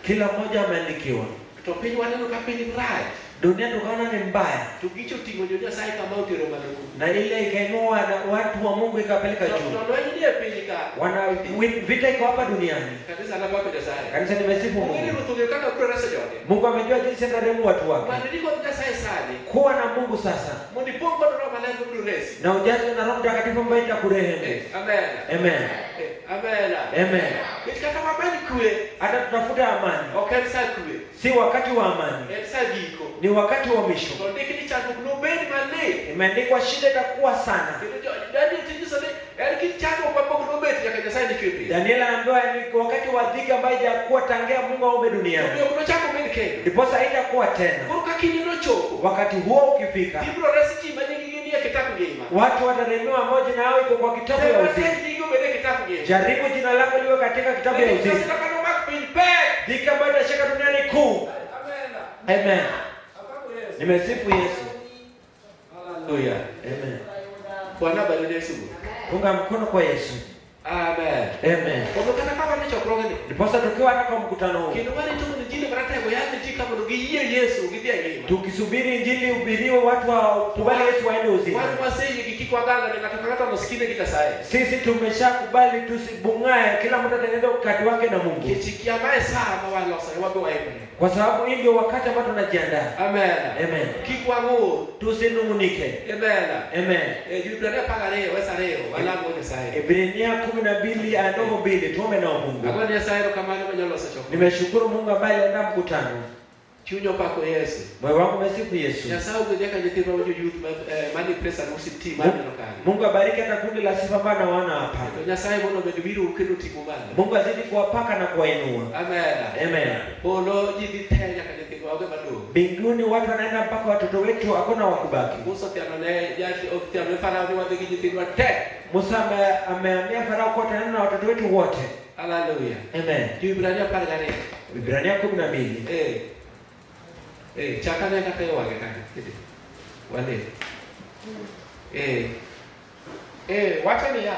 Kila mmoja ameandikiwa. To piny waneno ka piny raj. Dunia tukaona ni mbaya. Tukicho tingo jo Nyasaye kama utero malo. Na ile ikainua watu wa Mungu ikapeleka juu. Ndio ndio piny ka. Wana vita iko hapa duniani. Kanisa la Baba Nyasaye. Kanisa nimesifu Mungu. Mungu mtungekana kurasa yote. Mungu amejua jinsi ataremu watu wake. Mwandiliko Nyasaye sadi. Kuwa na Mungu sasa. Mundi pongo ndo malengo mduresi. Na ujaze na Roho Mtakatifu ambaye itakurehemu. Amen. Amen. Amen. Amen. Kichaka mabani kue. Hata tutafuta amani. Okay, sasa kue. Si wakati wa amani. Sajiko. Ni wakati wa mwisho. Ndio kile cha kubeni mali. Imeandikwa shida itakuwa sana. Daniel tijisone, kile cha kwa kubeni ya Nyasaye ni kipi? Daniel anaambiwa ni wakati wa dhiki ambayo hajakuwa tangia Mungu aumbe duniani. Ndio kuna cha kubeni kile. Ndipo haitakuwa tena. Kuruka kinino choko. Wakati huo ukifika. Biblia resiti majingi ya kitabu gema. Watu wataremewa moja na hao iko kwa kitabu ya uzima. Jaribu jina lako liwe katika kitabu ya uzima. Dhiki ambayo itashika duniani kuu. Amen. Nimesifu Yesu. Haleluya. Amen. Bwana bariki Yesu. Punga mkono kwa Yesu. Amen. Amen. Kwa kana kama ni chokro ngani. Ndiposa tukiwa hapa mkutano huu. Kile wale tu ni jini baraka yako yake jika mdogiye Yesu gidia ngima. Tukisubiri injili ubiriwe watu wakubali Yesu waende uzima. Watu wasije kikikwa ganga na katakata maskini kitasaye. Sisi tumeshakubali tusibungae kila mtu atengeneze wakati wake na Mungu. Kichikia mae sana wale wasawabe wa Amen. Kwa sababu hii ndio wakati ambao tunajiandaa. Amen. Amen. Kikwa ngo tusinungunike. Amen. Amen. Ibrania pagareo wesareo wala ngo Nyasaye. Ibrania 12 andogo 2 tuombe na Mungu. Agoni Nyasaye kama nyalo sacho. Nimeshukuru Mungu ambaye aliandaa mkutano. Chunyo pako Yesu. Moyo wangu umesifu Yesu. Nyasaye ungejeka jitiro ujo youth mani presa no city mani lokani. Mungu abariki hata kundi la sifa bana wana hapa. Nyasaye bono bedubiru ukendo timu bana. Mungu azidi kuwapaka na kuwainua. Amen. Amen. Bono jidi tenya kajitiro wage bado. Mbinguni watu wanaenda mpaka watoto wetu hakuna wakubaki. Musa tianone yaji otianone Farao ni wage jitiro te. Musa ameambia Farao kwa tena na watoto wetu wote. Haleluya. Amen. Ibrania paragare. Ibrania 12. Chakana kaka wage kaka. Wale. Wacheni ya.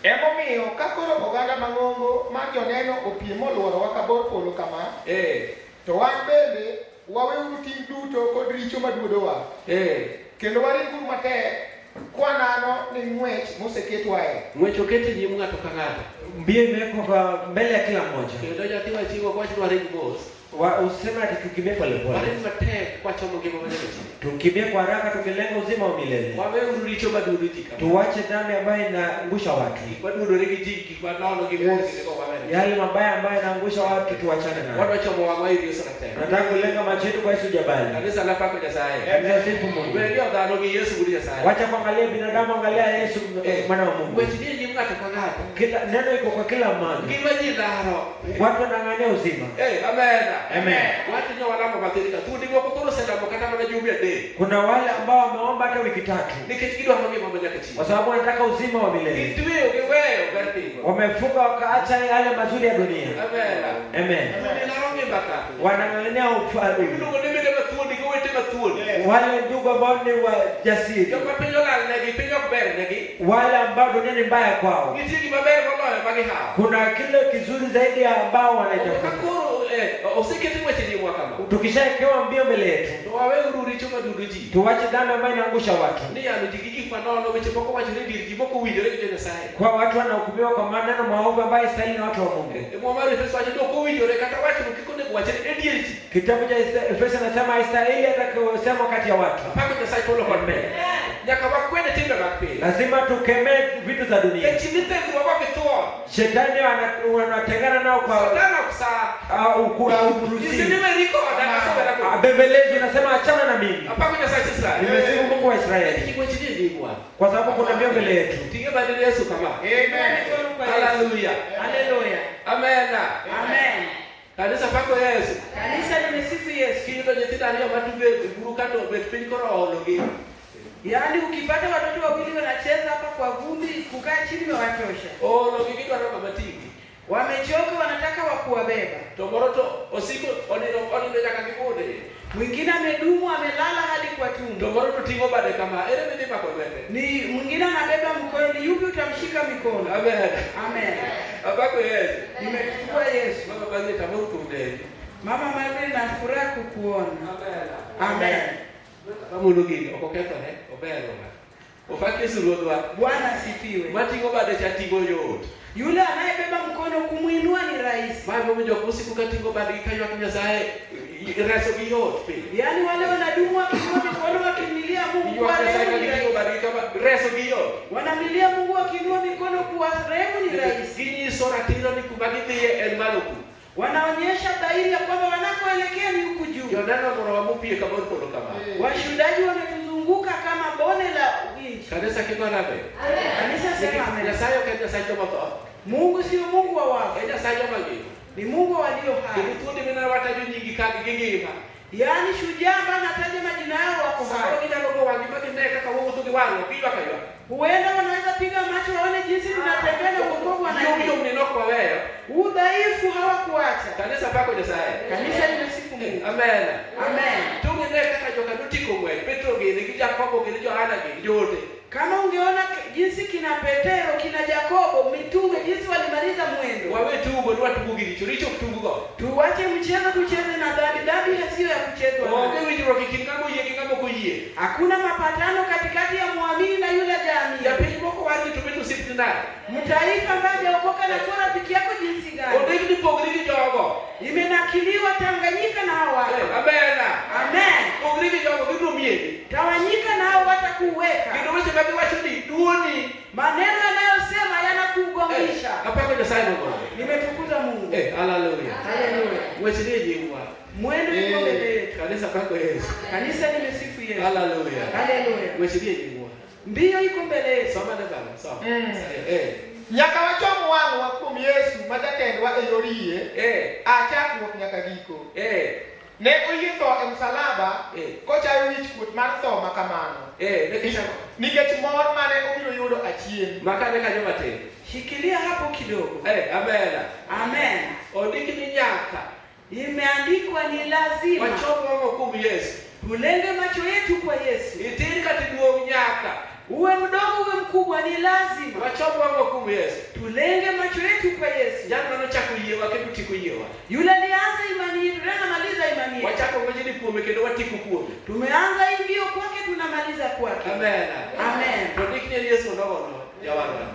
Emomiyo kakoro oganda mang'ongo ma joneno opiem oluoro wa kabor polo kama. To wan bende waweuru ting' duto kod richo maduodowa. Kendo waringuru matek kwanano ni ng'wech moseketwae. Ng'wech okete nyim ng'ato ka ng'ato. Mbio imewekwa mbele ya kila mmoja. Kendo jatiwa chiwo kwa chwa ring boss. Usema ati tukimbie pole pole. Waring matek kwa chomo ngima mwenyewe. Tukimbie kwa haraka tukilenga uzima wa milele. Waweuru richo maduodo tika. Tuache dhambi ambayo inaangusha watu. Kwa duodo rigi jiki kwa naono gibozi kwa wamene. Yale mabaya ambayo yanaangusha watu tuachane nayo. Watu chomo wa mairi yosa tena. Nataka kulenga macho yetu kwa Yesu jabali. Kanisa la pako Nyasaye. Msifu Mungu. Wewe ndio dhano ni Yesu budi Nyasaye. Wacha kuangalia binadamu, angalia Yesu mwana wa Mungu. Wewe ndiye nyimga tukangata. Kila neno iko kwa kila mmoja. Ngima jindaro. Watu wanang'ania uzima. Amen. Amen. Watu ndio walamba mathirika. Tu ndivyo kukuru senda mkata na jumia day. Kuna wale ambao wameomba hata wiki 3. Nikikidwa mwangi mambo yake chini. Kwa sababu wanataka uzima wa milele. Ndio wewe garbi. Wamefunga wakaacha yale mazuri ya dunia. Amen. Amen. Ninaronge baka. Wanang'ania ufalme. Ndugu nimebe matuoni kwa wewe matuoni. Wale ndugu ambao ni wajasiri. Kama penyo la negi penyo kubere negi. Wale ambao dunia ni mbaya kwao. Nitiki mabere kwa moyo magi hao. Kuna kile kizuri zaidi ya ambao wanaitafuta. Usiketi mwe chini mwaka kama. Tukishaekewa mbio mbele yetu. Wewe urudi choma duduji. Tuache dhambi ambayo inaangusha watu. Ni anujigigi kwa nono weche poko wajiri dirigi poko widore kwenye sai. Kwa watu wanahukumiwa kwa maneno maovu ambayo stahili na watu wa Mungu. Mwamaru Efeso aje ndio widore kata watu mkikone kuacheni edieriti. Kitabu cha Efeso nasema haistahili hata kusema kati ya watu. Pako cha sai polo kwa mbele. Nyaka wakwende tenda bakpe. Lazima tukemee vitu za dunia. Echimite kwa wakitoa. Shetani wanatengana nao kwa Satana kusaa. Ukura urusi. Isinime riko adakasema lako. Bembelezi unasema achana na mimi. Pako cha sai sasa. Nimesifu Mungu wa Israeli. Kikwe chini ni mwa. Kwa sababu kuna mbio mbele yetu. Tige badili Yesu kama. Amen. Haleluya. Haleluya. Amen. Amen. Kanisa pako Yesu. Kanisa limesifu Yesu. Kile nyetina ndio matube burukando betpeni koro ologi. Yaani ukipata watoto wawili wanacheza hapa kwa vumbi, kukaa chini wawachosha. Ologi kitu ana mamatiki. Wamechoka, wanataka wakuwabeba. Tomoroto osiko onino nyaka kibode. Mwingine amedumu amelala hadi kwa tumbo. To moro to tingo bade kama ere mimi pako wete. Ni mwingine anabeba mkono, ni yupi utamshika mikono? Amen. Amen. Apako Yesu. Nimechukua Yesu. Mama bani tamuru kumdeni. Mama Margaret na furaha kukuona. Amen. Amen. Amulugi okoketho ne obero. Ofake suruodwa. Bwana asifiwe. Matingo bade cha tingo yot. Yule anayebeba mkono kumuinua ni rahisi. Mama mjo kusiku katingo bade kayo kinyasaye reso giyot pe. Yaani wale wanadumu wakiinua mikono wakimilia Mungu Kwa wa sasa rehemu ni katingo rahisi. bade kama reso giyot. Wanamilia Mungu wakiinua mikono kwa rehemu ni rahisi. Ginyi sora tino ni kumagithie el maluku. Wanaonyesha dhahiri ya kwamba wanakoelekea ni huku juu. Yonana moro wamupie kama polo kama. Washuhudaji wametuzunguka kama bone la winchi. Kanisa kiko nabe. Kanisa sema amen. Nyasaye kenda sajo mato. Mungu sio Mungu wa wafu. Enda sajo magi. Ni Mungu walio hai. Kutundi mina wataju nyingi kaki gingima. Yaani shujaa ambaye anataja majina yao wako hai. Sasa kina logo wangi maki ndeka kwa wote tuki wangu biba kayo. Huenda wanaweza piga macho waone jinsi tunatembea na wokovu wanaenda. Hiyo mneno kwa wewe. Udhaifu hawakuacha. Kanisa pako Nyasaye. Kanisa limesifu Mungu. Amen. Amen. Tungi ndeka kwa joka nutiko mwe. Petro gini kija kwako gini Yohana gini yote. Kama ungeona jinsi kina Petero, kina Yakobo, mitume jinsi walimaliza mwendo. Wawe tugo ni watu bugiri churicho kutunguko. Tuache mchezo tucheze na dhambi. Dhambi sio ya kuchezwa. Wawe wijiro kikingamo yeye kingamo kuyiye. Hakuna mapatano katikati ya muamini na yule jamii. Ya pingo kwa watu tumetu sipina. Mtaifa ambaye hajaokoka na kuwa rafiki yako jinsi gani? Odegi pogiri jogo. Imenakiliwa Tanganyika na hawa. Amen. Amen. Pogiri jogo kitu mieni. Tawanyika nao watakuweka. Kitu wewe kabi wacho ni duoni. Maneno yanayosema yanakugongisha. Hapako Nyasaye Mungu. Nimetukuza Mungu. Hallelujah. Hallelujah. Mwechileje mwa. Mwendo uko mbele yetu. Kanisa pako Yesu. Kanisa limesifu Yesu. Hallelujah. Hallelujah. Mwechileje mwa. Mbio iko mbele yetu. Soma na baba, soma. Nyaka wachom wang'wa kuom Yesu ma jatendwa e yor yie. Chakruok nyaka giko. Ne oyie tho e msalaba kochayo wich kuot mar tho ma kamano. Nikech mor mane obiro yudo achien. Makane kanyo matin. Shikilia hapo kidogo. Amen. Amen. Ondiki ni nyaka. Imeandikwa ni lazima. Wachom wang'wa kuom Yesu. Tulenge macho yetu kwa Yesu. Itin kati duong' nyaka. Uwe mdogo uwe mkubwa ni lazima. Wachom wang'wa kuom Yesu. Tulenge macho yetu kwa Yesu. Jana nochako yiewa kendo tiko yiewa. Yule alianza imani yetu, tunamaliza imani yetu. Wachako ngojeni kuome kendo watiko kuome. Tumeanza hivyo kwake tunamaliza kwake. Amen. Amen. Ondiki ni Yesu ndogo yawana.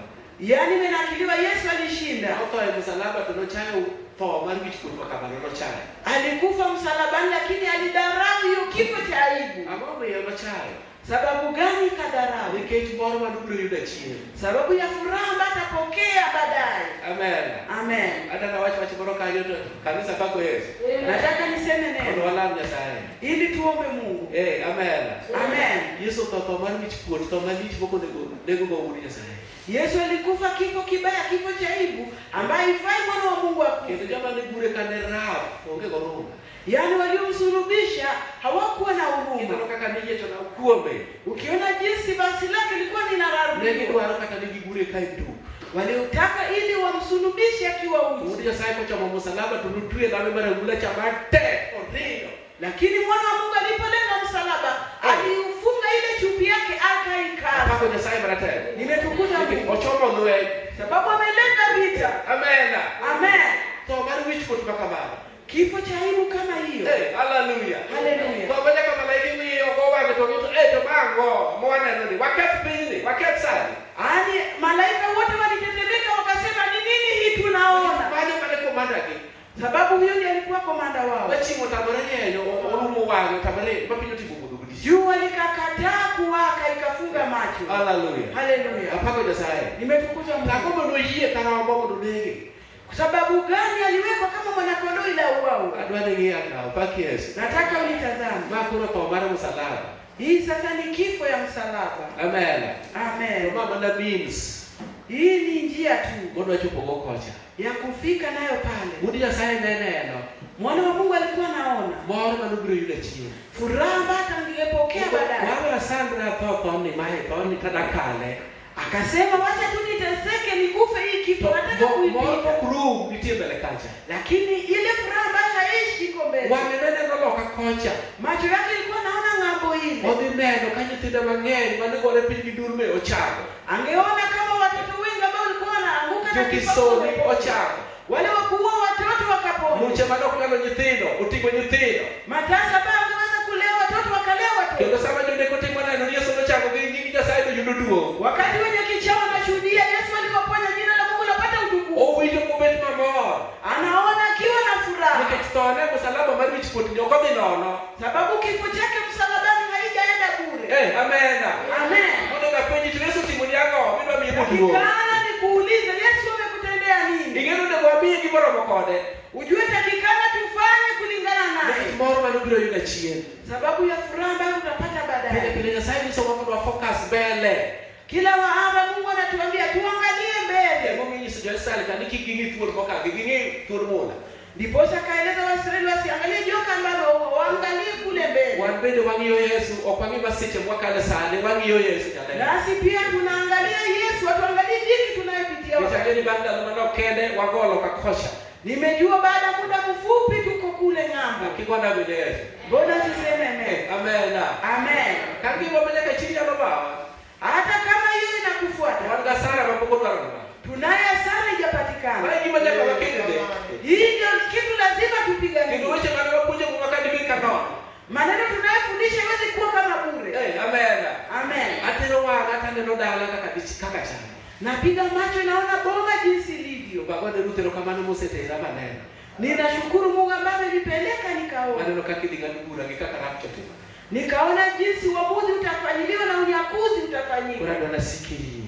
Yaani imenakiliwa Yesu alishinda. Hapo ya msalaba tunochayo tho mar wich kuot kama nochayo. Alikufa msalabani lakini alidharau hiyo kifo cha aibu. Amamo ya nochayo. Sababu gani kadharau? Nikech moro manubiro yudo chien. Sababu ya furaha ambayo atapokea baadaye. Amen. Amen. Hata na wach moro kanyo to kanisa pako Yesu. Nataka niseme Kono neno walam Nyasaye. ili tuombe Mungu. Amen. Amen. Yesu tho mar wich kuot tho malich moko nego go udi Nyasaye. Yesu alikufa kifo kibaya, kifo cha aibu ambaye ifai mwana wa Mungu akufe. Kendo jama ne gure kane rao onge go ruma. Yaani waliomsulubisha hawakuwa na Kendo huruma. kaka nije to na kuombe. Ukiona jinsi basi lake lilikuwa Ne linararuliwa. gidwaro kata ne gigure kai tu. Waliutaka ili wamsulubishe akiwa uchi. Udi Nyasaye kochomo msalaba to nutue dhame maragula chama te odino. Lakini mwana wa Mungu alipolenga msalaba, aliufunga ile chupi yake akaikata. Pako Nyasaye marate. Nimetukuza Mungu. Ochomo noe. Sababu amelenga vita. Amen. Amen. Tho mar wich kuot makamano. Kifo cha aibu kama hiyo. Hallelujah. Hallelujah. Kwa maana kama malaika ni ogo wangu to gitu to mango mwana nani wakati pili wakati sadi. Yaani malaika wote walitetemeka wakasema ni nini hii tunaona? Bali pale komanda yake. Sababu huyo ndiye alikuwa komanda wao. Wachi motabare yeno olumo wangu tabare papinyo tibugudu. Jua likakataa kuwaka ikafunga macho. Hallelujah. Hallelujah. Apako Nyasaye. Nimetukuza Mungu. Nakombo no yie kana wambo ndo nege. Kwa sababu gani aliwekwa kama mwanakondoo ila uwao? Adwane ngi aka upaki Yesu. Nataka unitazame. Makuro tho mar msalaba. Hii sasa ni kifo ya msalaba. Amen. Amen. Mama na means. Hii ni njia tu Mundu achupo gokocha. ya kufika nayo pale. Udi Nyasaye neno. Mwana wa Mungu alikuwa anaona Moro manubiro yudo chien. furaha ambayo angepokea baadaye. Wala Sandra tho ni mae tho ni tadakale. Akasema wacha tu niteseke nikufe hii kifo nataka kuipita. Moro kuru nitie mbele kacha. Lakini ile furaha ambayo tutaishi iko mbele. Wanenene noloka kocha. Macho yake ilikuwa naona ng'ambo ile. Odhi neno ka nyithindo mang'eny manegore piny gi durme ochango. Angeona kama watoto wengi ambao walikuwa wanaanguka na Jokisomi ochango. Wale wakuua watoto wakapona. Muche manok ngalo nyithindo, otingo nyithindo. Matasa ambayo angeweza kulea watoto wakalea watoto. Kendo sama jondeko timo neno ni Yesu nochango gi nying Nyasaye to yudo duong'. Wakati wenye kichao wanashuhudia Yesu alipoponya, jina la Mungu lapata utukufu. Owinjo kubet mamor. Anaona akiwa na furaha. Nikech thone msalaba mar wichkuot ni ok odhi nono. Sababu kifo chake msalabani haijaenda bure. Amena. Amen. Mungu akapenyi Yesu timoni yako, midwa miyo duong'. Kana nikuulize Yesu amekutendea nini? Ingeno ne gwabiye gimoro kode. Ujue takikana tufanye kulingana naye. Nikech moro manobiro yudo chien. Sababu ya furaha ambayo utapata baadaye. Pile Nyasaye niso mondo focus mbele. Kila waara Mungu anatuambia tuangalie mbele. Mungu yiso Israeli kani kigini thuol moka gigini thuol mola. Ndiposa kaeleza Waisraeli wasiangalie joka ambalo waangalie kule mbele. Wan bende wang'iyo Yesu, ok wang'i masiche mwakale sane, wang'iyo Yesu jana. Nasi pia tunaangalia Yesu, tuangalie dhiki tunayopitia wakati. Nitakeni banda manok kende wagolo kakosha. Nimejua baada ya muda mfupi tuko kule ng'ambo. Kigona bende Yesu. Mbona tuseme amen? Amen. Amen. Kangi wameleka chini ya baba. Hata kama hiyo inakufuata. Wanga sara mambo kwa tunaye hasara ijapatikana. Wewe kimanya kwa kile. Hii ndio kitu lazima tupigane. Ndio wewe kama unakuja kumkadibika nao. Maneno tunayofundisha haiwezi kuwa kama bure. Amen. Amen. Atero wanga hata neno dala kaka chana. Napiga macho naona bonga jinsi ilivyo. Baba ndio rutero kama ni musetera maneno. Ninashukuru Mungu ambaye amenipeleka nikaona. Maneno kakidinga dubura kikaka rapchote. Nikaona jinsi uamuzi utafanyiliwa na unyakuzi utafanyika. Kuna ndo nasikii.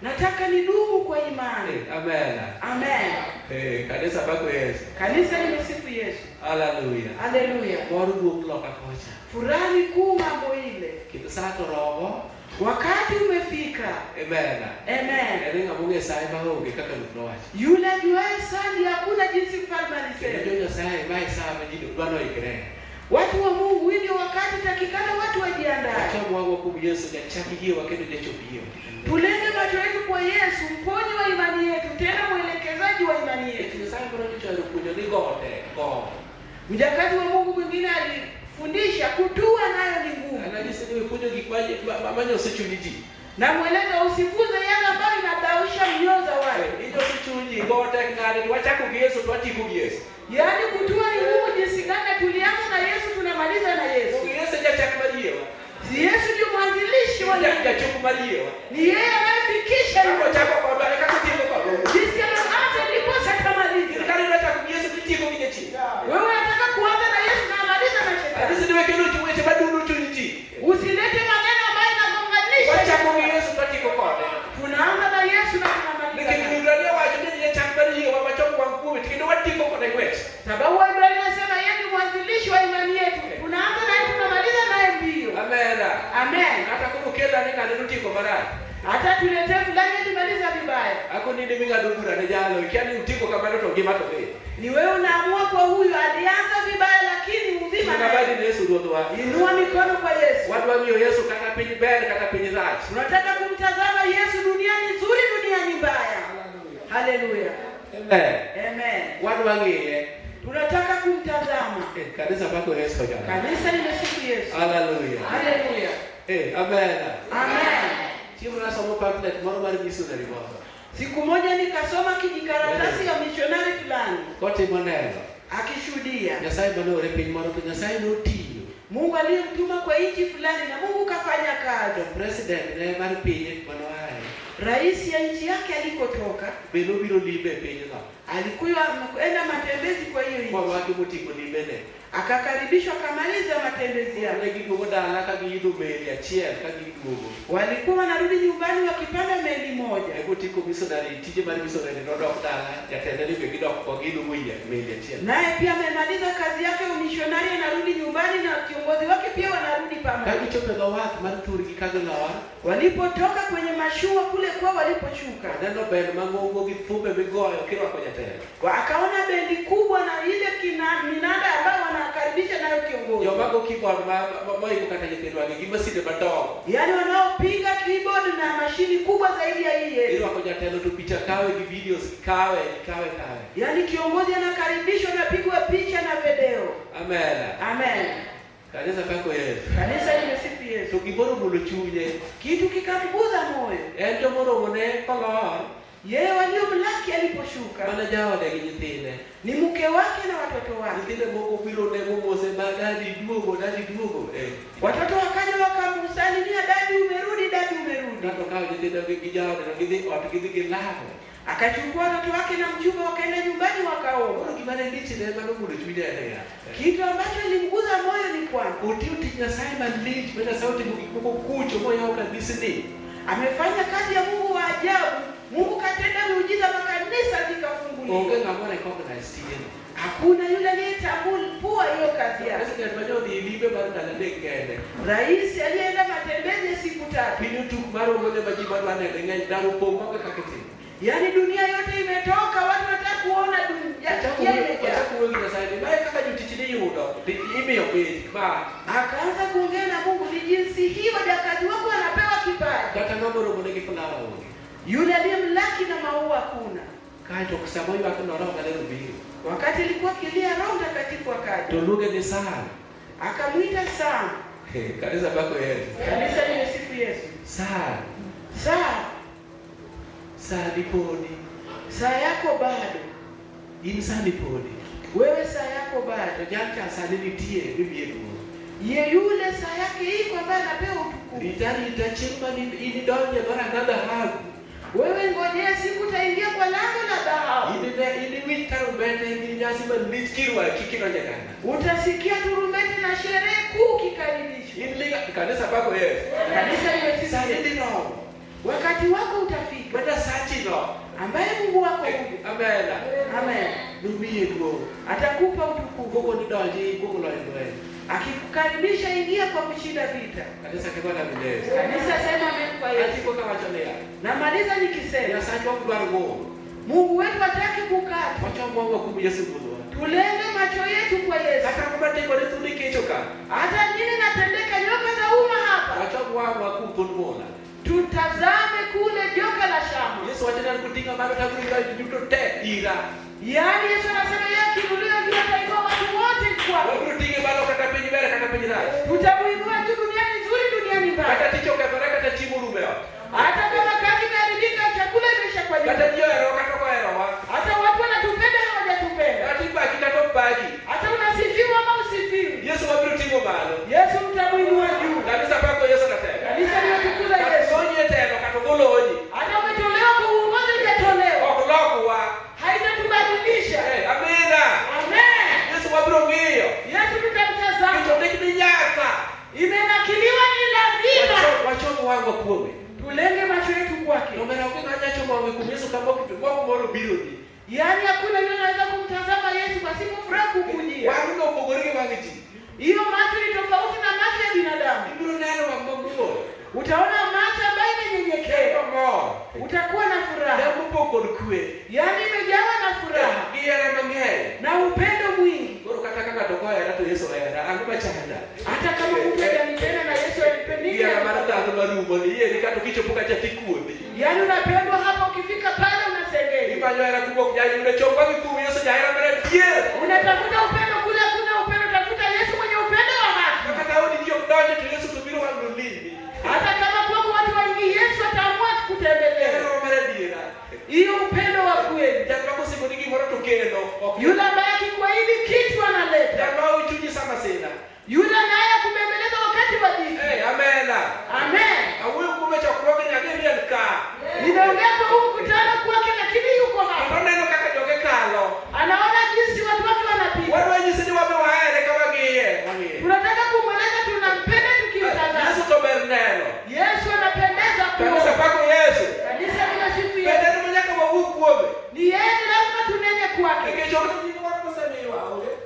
Nataka nidumu kwa imani. Amen. Amen. Kanisa bako Yesu. Kanisa limesifu Yesu. Haleluya. Haleluya. Moru kuloka kocha. Furahi kuu mambo ile. Kitu sato robo. Wakati umefika. Amen. Amen. Eringa Mungu sai bao kaka mtwachi. Yule ajuaye sandi hakuna jinsi mfalme alisema. Ndio sai bai saa mjini bwana ikire. Watu wa Mungu ndio wakati takikana watu wajiandae. Acha mwangu kwa Yesu ya chakigie wakati ndio pio. Tulenge macho yetu kwa Yesu, mponyi wa imani yetu, tena mwelekezaji wa imani yetu. Sasa bado tunakuja ni gote. Mjakazi wa Mungu mwingine alifundisha kutua nayo ni ngumu. Anajisema kuja kikwaje mamanya usichuniji. Na mweleza usifuze yale ambayo inadawisha mioyo za watu. Ndio usichuniji gote ngale tuacha kwa Yesu tuachi kwa Yesu. Yaani kutua ni ngumu jinsi gani tulianza na Yesu tunamaliza na Yesu. Yesu hajachakumaliwa. Si Yesu ndio mwanzilishi wa hajachakumaliwa. Ni yeye anayefikisha hiyo chako kwa baraka kutiko kwa Mungu. Jinsi anaanza ndipo akamaliza. Kali unataka kwa Yesu kutiko kwenye chini. Wewe unataka kuanza na Yesu na amaliza na shetani. Hadi siwe kitu tuweze bado unutunji. Usilete maneno ambayo yanagonganisha. Wacha kwa Yesu tutiko kwa. Tunaanza na Yesu na tunamaliza. Nikiangalia wacha ndio chakubaliwa wa macho kwa mkuu tukindo watiko kwa wewe. Sababu Ibrahim anasema yeye ni mwanzilishi wa imani yetu. Tunaanza naye tunamaliza naye mbio. Amen. Amen. Hata kumkela ni kana nutiko baraka. Hata tuletee fulani alimaliza vibaya. Ako ni ndimi ngadugura ne jalo. Kiani utiko kama ndoto ngima to be. Ni wewe unaamua kwa huyu alianza vibaya lakini uzima. Tunabadi na Yesu ndio wa. Inua mikono kwa Yesu. Watu wa Yesu kaka penye bele kaka penye dhati. Tunataka kumtazama Yesu duniani nzuri duniani mbaya. Haleluya. Amen. Amen. Watu wangie. Tunataka kumtazama. Kanisa bako Yesu jana. Kanisa limesifu Yesu. Haleluya. Haleluya. Amen. Amen. Simu na somo pamphlet moro mari missionary baba. Siku moja nikasoma kijikaratasi ya missionary fulani. Kote monelo. Akishuhudia. Nyasaye bano repiny moro to Nyasaye no tiyo. Mungu aliyemtuma kwa nchi fulani na Mungu kafanya kazi. President ne mar pinye mano hai. Rais ya nchi yake alikotoka Beno biro libe pinye no. alikuwa ameenda matembezi kwa hiyo nchi. Kwa wake mutiko libe ne. Akakaribishwa kamaliza matembezi yake. Ne gidugo dala ka gidu meli achiel ka gidugo. Walikuwa wanarudi nyumbani wakipanda meli moja. Eko tiko missionary tije mar missionary no dok dala jatende libe gidok kwa gidu mwiya meli achiel. Naye pia amemaliza kazi yake ya missionary anarudi nyumbani na kiongozi wake pia wanarudi pamoja. Ka gichope lawat mar turgi kaglawa. Walipotoka kwenye mashua kule kwa waliposhuka. Neno ben mangongo gi thumbe migoyo kirwa kwa jatende. Akaona bendi kubwa na ile minada ambayo wanakaribisha anakaribisha nayo kiongozi. Yomago keyboard mama iko kata yetendo agi masinde madongo. Yaani wanaopiga keyboard na mashini kubwa zaidi ya hii. Ili wakoja tendo tu picha kawe ni videos kawe. Yaani kiongozi anakaribishwa na pigwa picha na video. Amen. Amen. Kanisa kako Yesu. Kanisa limesifu Yesu. Tukiboro mulo chunye. Kitu kikamguza moyo. Ento moro mone kolor. Yeye waliomlaki aliposhuka. Mana jawa de nyithinde. Ni mke wake na watoto wake. Nyithinde moko biro ne mose dadi duogo. Watoto wakaja wakamsalimia, dadi umerudi. Nato kao nyithinde gijawa de gidhi gilamo. Akachukua watoto wake na mjumbe wakaenda nyumbani wakaomba. Oro kimane ndichi ne mano mulo chunye ya. Kitu ambacho ilimguza moyo ni kwamba Uti Nyasaye malich mena sauti mukiko kucho moyo wa kanisa ni. Amefanya kazi ya Mungu wa ajabu. Mungu katenda miujiza, makanisa likafunguliwa. Onge ngamora recognize tiye. Hakuna yule aliyetambua hiyo kazi yake. President Majo ni libe barada na dekende. Rais alienda matembezi siku 3. Binu tu maro ngone majiba wane ngene daru pomba kakati. Yaani dunia yote imetoka, watu wanataka kuona dunia. Acha kuona Nyasaye. Bae kaka jutichini yudo. Ime yobe ba. Akaanza kuongea na Mungu, ni jinsi hii wajakazi wako wanapewa kipaji. Kata ngomoro moneki fulala onge. Yule aliyemlaki na maua kuna. Kaito kusema hiyo akana roho galero biyo. Wakati ilikuwa kilia, Roho Mtakatifu akaja. Toluge ni sana. Akamwita sana. Kanisa bako Yesu. Kanisa limesifu Yesu. Sana. Saa diponi. Saa yako bado. In saa diponi. Wewe saa yako bado. Janja saa nitie bibi yetu. Ye yule saa yake iko ambaye anapewa utukufu. Ritani itachimba ni donje bara nada hagu. Wewe ngojea siku utaingia kwa lango la dhahabu. Ini witarumbete ini nyasi manichirwa kikinoja kana. Utasikia turumbete na sherehe kuu kikaribishwa. Inliga kanisa bako Yesu. Kanisa limesifu Saa Yesu. ndio. Wakati wako utafika. Bada sachi no. Ambaye Mungu wako Amen. Amen. Dumiye go. Atakupa utukufu. Gogo ni doji, gogo lo ndoe. Akikukaribisha ingia kwa kushinda vita. Kanisa kibona mbele. Kanisa sema amen kwa Yesu. Atiko kama chonea. Namaliza nikisema Ya sachi wako bargo. Mungu wetu hataki kukata. Wacha Mungu kubu Yesu budo. Tulenge macho yetu kwa Yesu. Hata kama tiko letu nikichoka. Hata nini natendeka, nyoka za uma hapa. Wacha Mungu akuponona. Tutazame kule joka la shamba. Yesu wacha kutinga mara takuinga juto te ira. Yaani Yesu anasema yeye akiinuliwa juu atainua watu wote kwake. Wewe utinge bado katapenyi bere katapenyi rai. Tutamuinua juu duniani nzuri, duniani mbaya. Kata ticho kwa baraka tachimu rumeo. Hata kama kazi imeharibika, chakula imesha kwa nyumba. Kata jio ero kata kwa ero wa. Hata watu wanatupenda na hawajatupenda. Kati baki kata baki. Hata unasifiwa ama usifiwi. Yesu wabiru tingo bado. Yesu mtamuinua juu. Kanisa bako Yesu kateka. Kanisa limetukuza Yesu. Sonye teno katogoloji. Hata umetolewa kwa uongozi hujatolewa. Okoloku wa. Haitatubadilisha. Amina. Amen. Yesu wabiru ngiyo. Yesu tutamtazama. Kitondeki ni nyaka. Imenakiliwa ni lazima. Wachomo wangu kuome. Tulenge macho yetu kwake. Nomera ukina nyacho mwangu kumisu kama kitu mwangu moro biloni. Yaani hakuna yule anaweza kumtazama Yesu pasipo furaha kukujia. Wangu ndo pogorike wangiti. Hiyo macho ni tofauti na macho ya binadamu. Ibiro neno wa Mungu. Utaona macho ambayo imenyenyekea. Utakuwa na furaha. Ndio poko kwe. Yaani imejawa na furaha. Giera mangae. Na upendo mwingi. Goro kata kama tokoa ya rato Yesu ya angupa chanda. Hata kama mtu hajanipenda na Yesu alipendika. Giera marata marumo ni yeye nikato kichopuka cha tikuni. Yaani unapendwa hapa, ukifika pale unasengenya. Ibanyo era kubwa kujaji ule chomba kikuu Yesu jaira mara pie. Unatafuta upendo kule, kuna upendo, tafuta Yesu mwenye upendo wa haki. Kaka hodi ndio mdoje tu Yesu tubiro wa ndulini. Hata kama kwa watu wengi Yesu ataamua kukutembelea. Era mara diera. Hiyo upendo wa kweli. Jamaa kwa siku nyingi mara tukeno. Yule ambaye akikuahidi kitu analeta. Jamaa uchuji sana sana. Yule naye kubembeleza wakati wa dhiki. Amena. Amen. Awe kumecha kuroga nyageni nika. Ninaongea kwa huu mkutano kwake, lakini yuko hapa. Ndio kaka joge kalo. Anaona jinsi watu wake wanapita. Watu wengi sisi wamewaere kama gie. Tunataka kumweleza tunampenda tukimtazama. Yesu to berneno. Yesu anapendeza Kanisa kwa pako Yesu. kanisa linasifu Yesu. Pende mmoja kama huyu kuobe. Ni yeye lazima tunene kwake. Kesho ndio wanaposaniwa.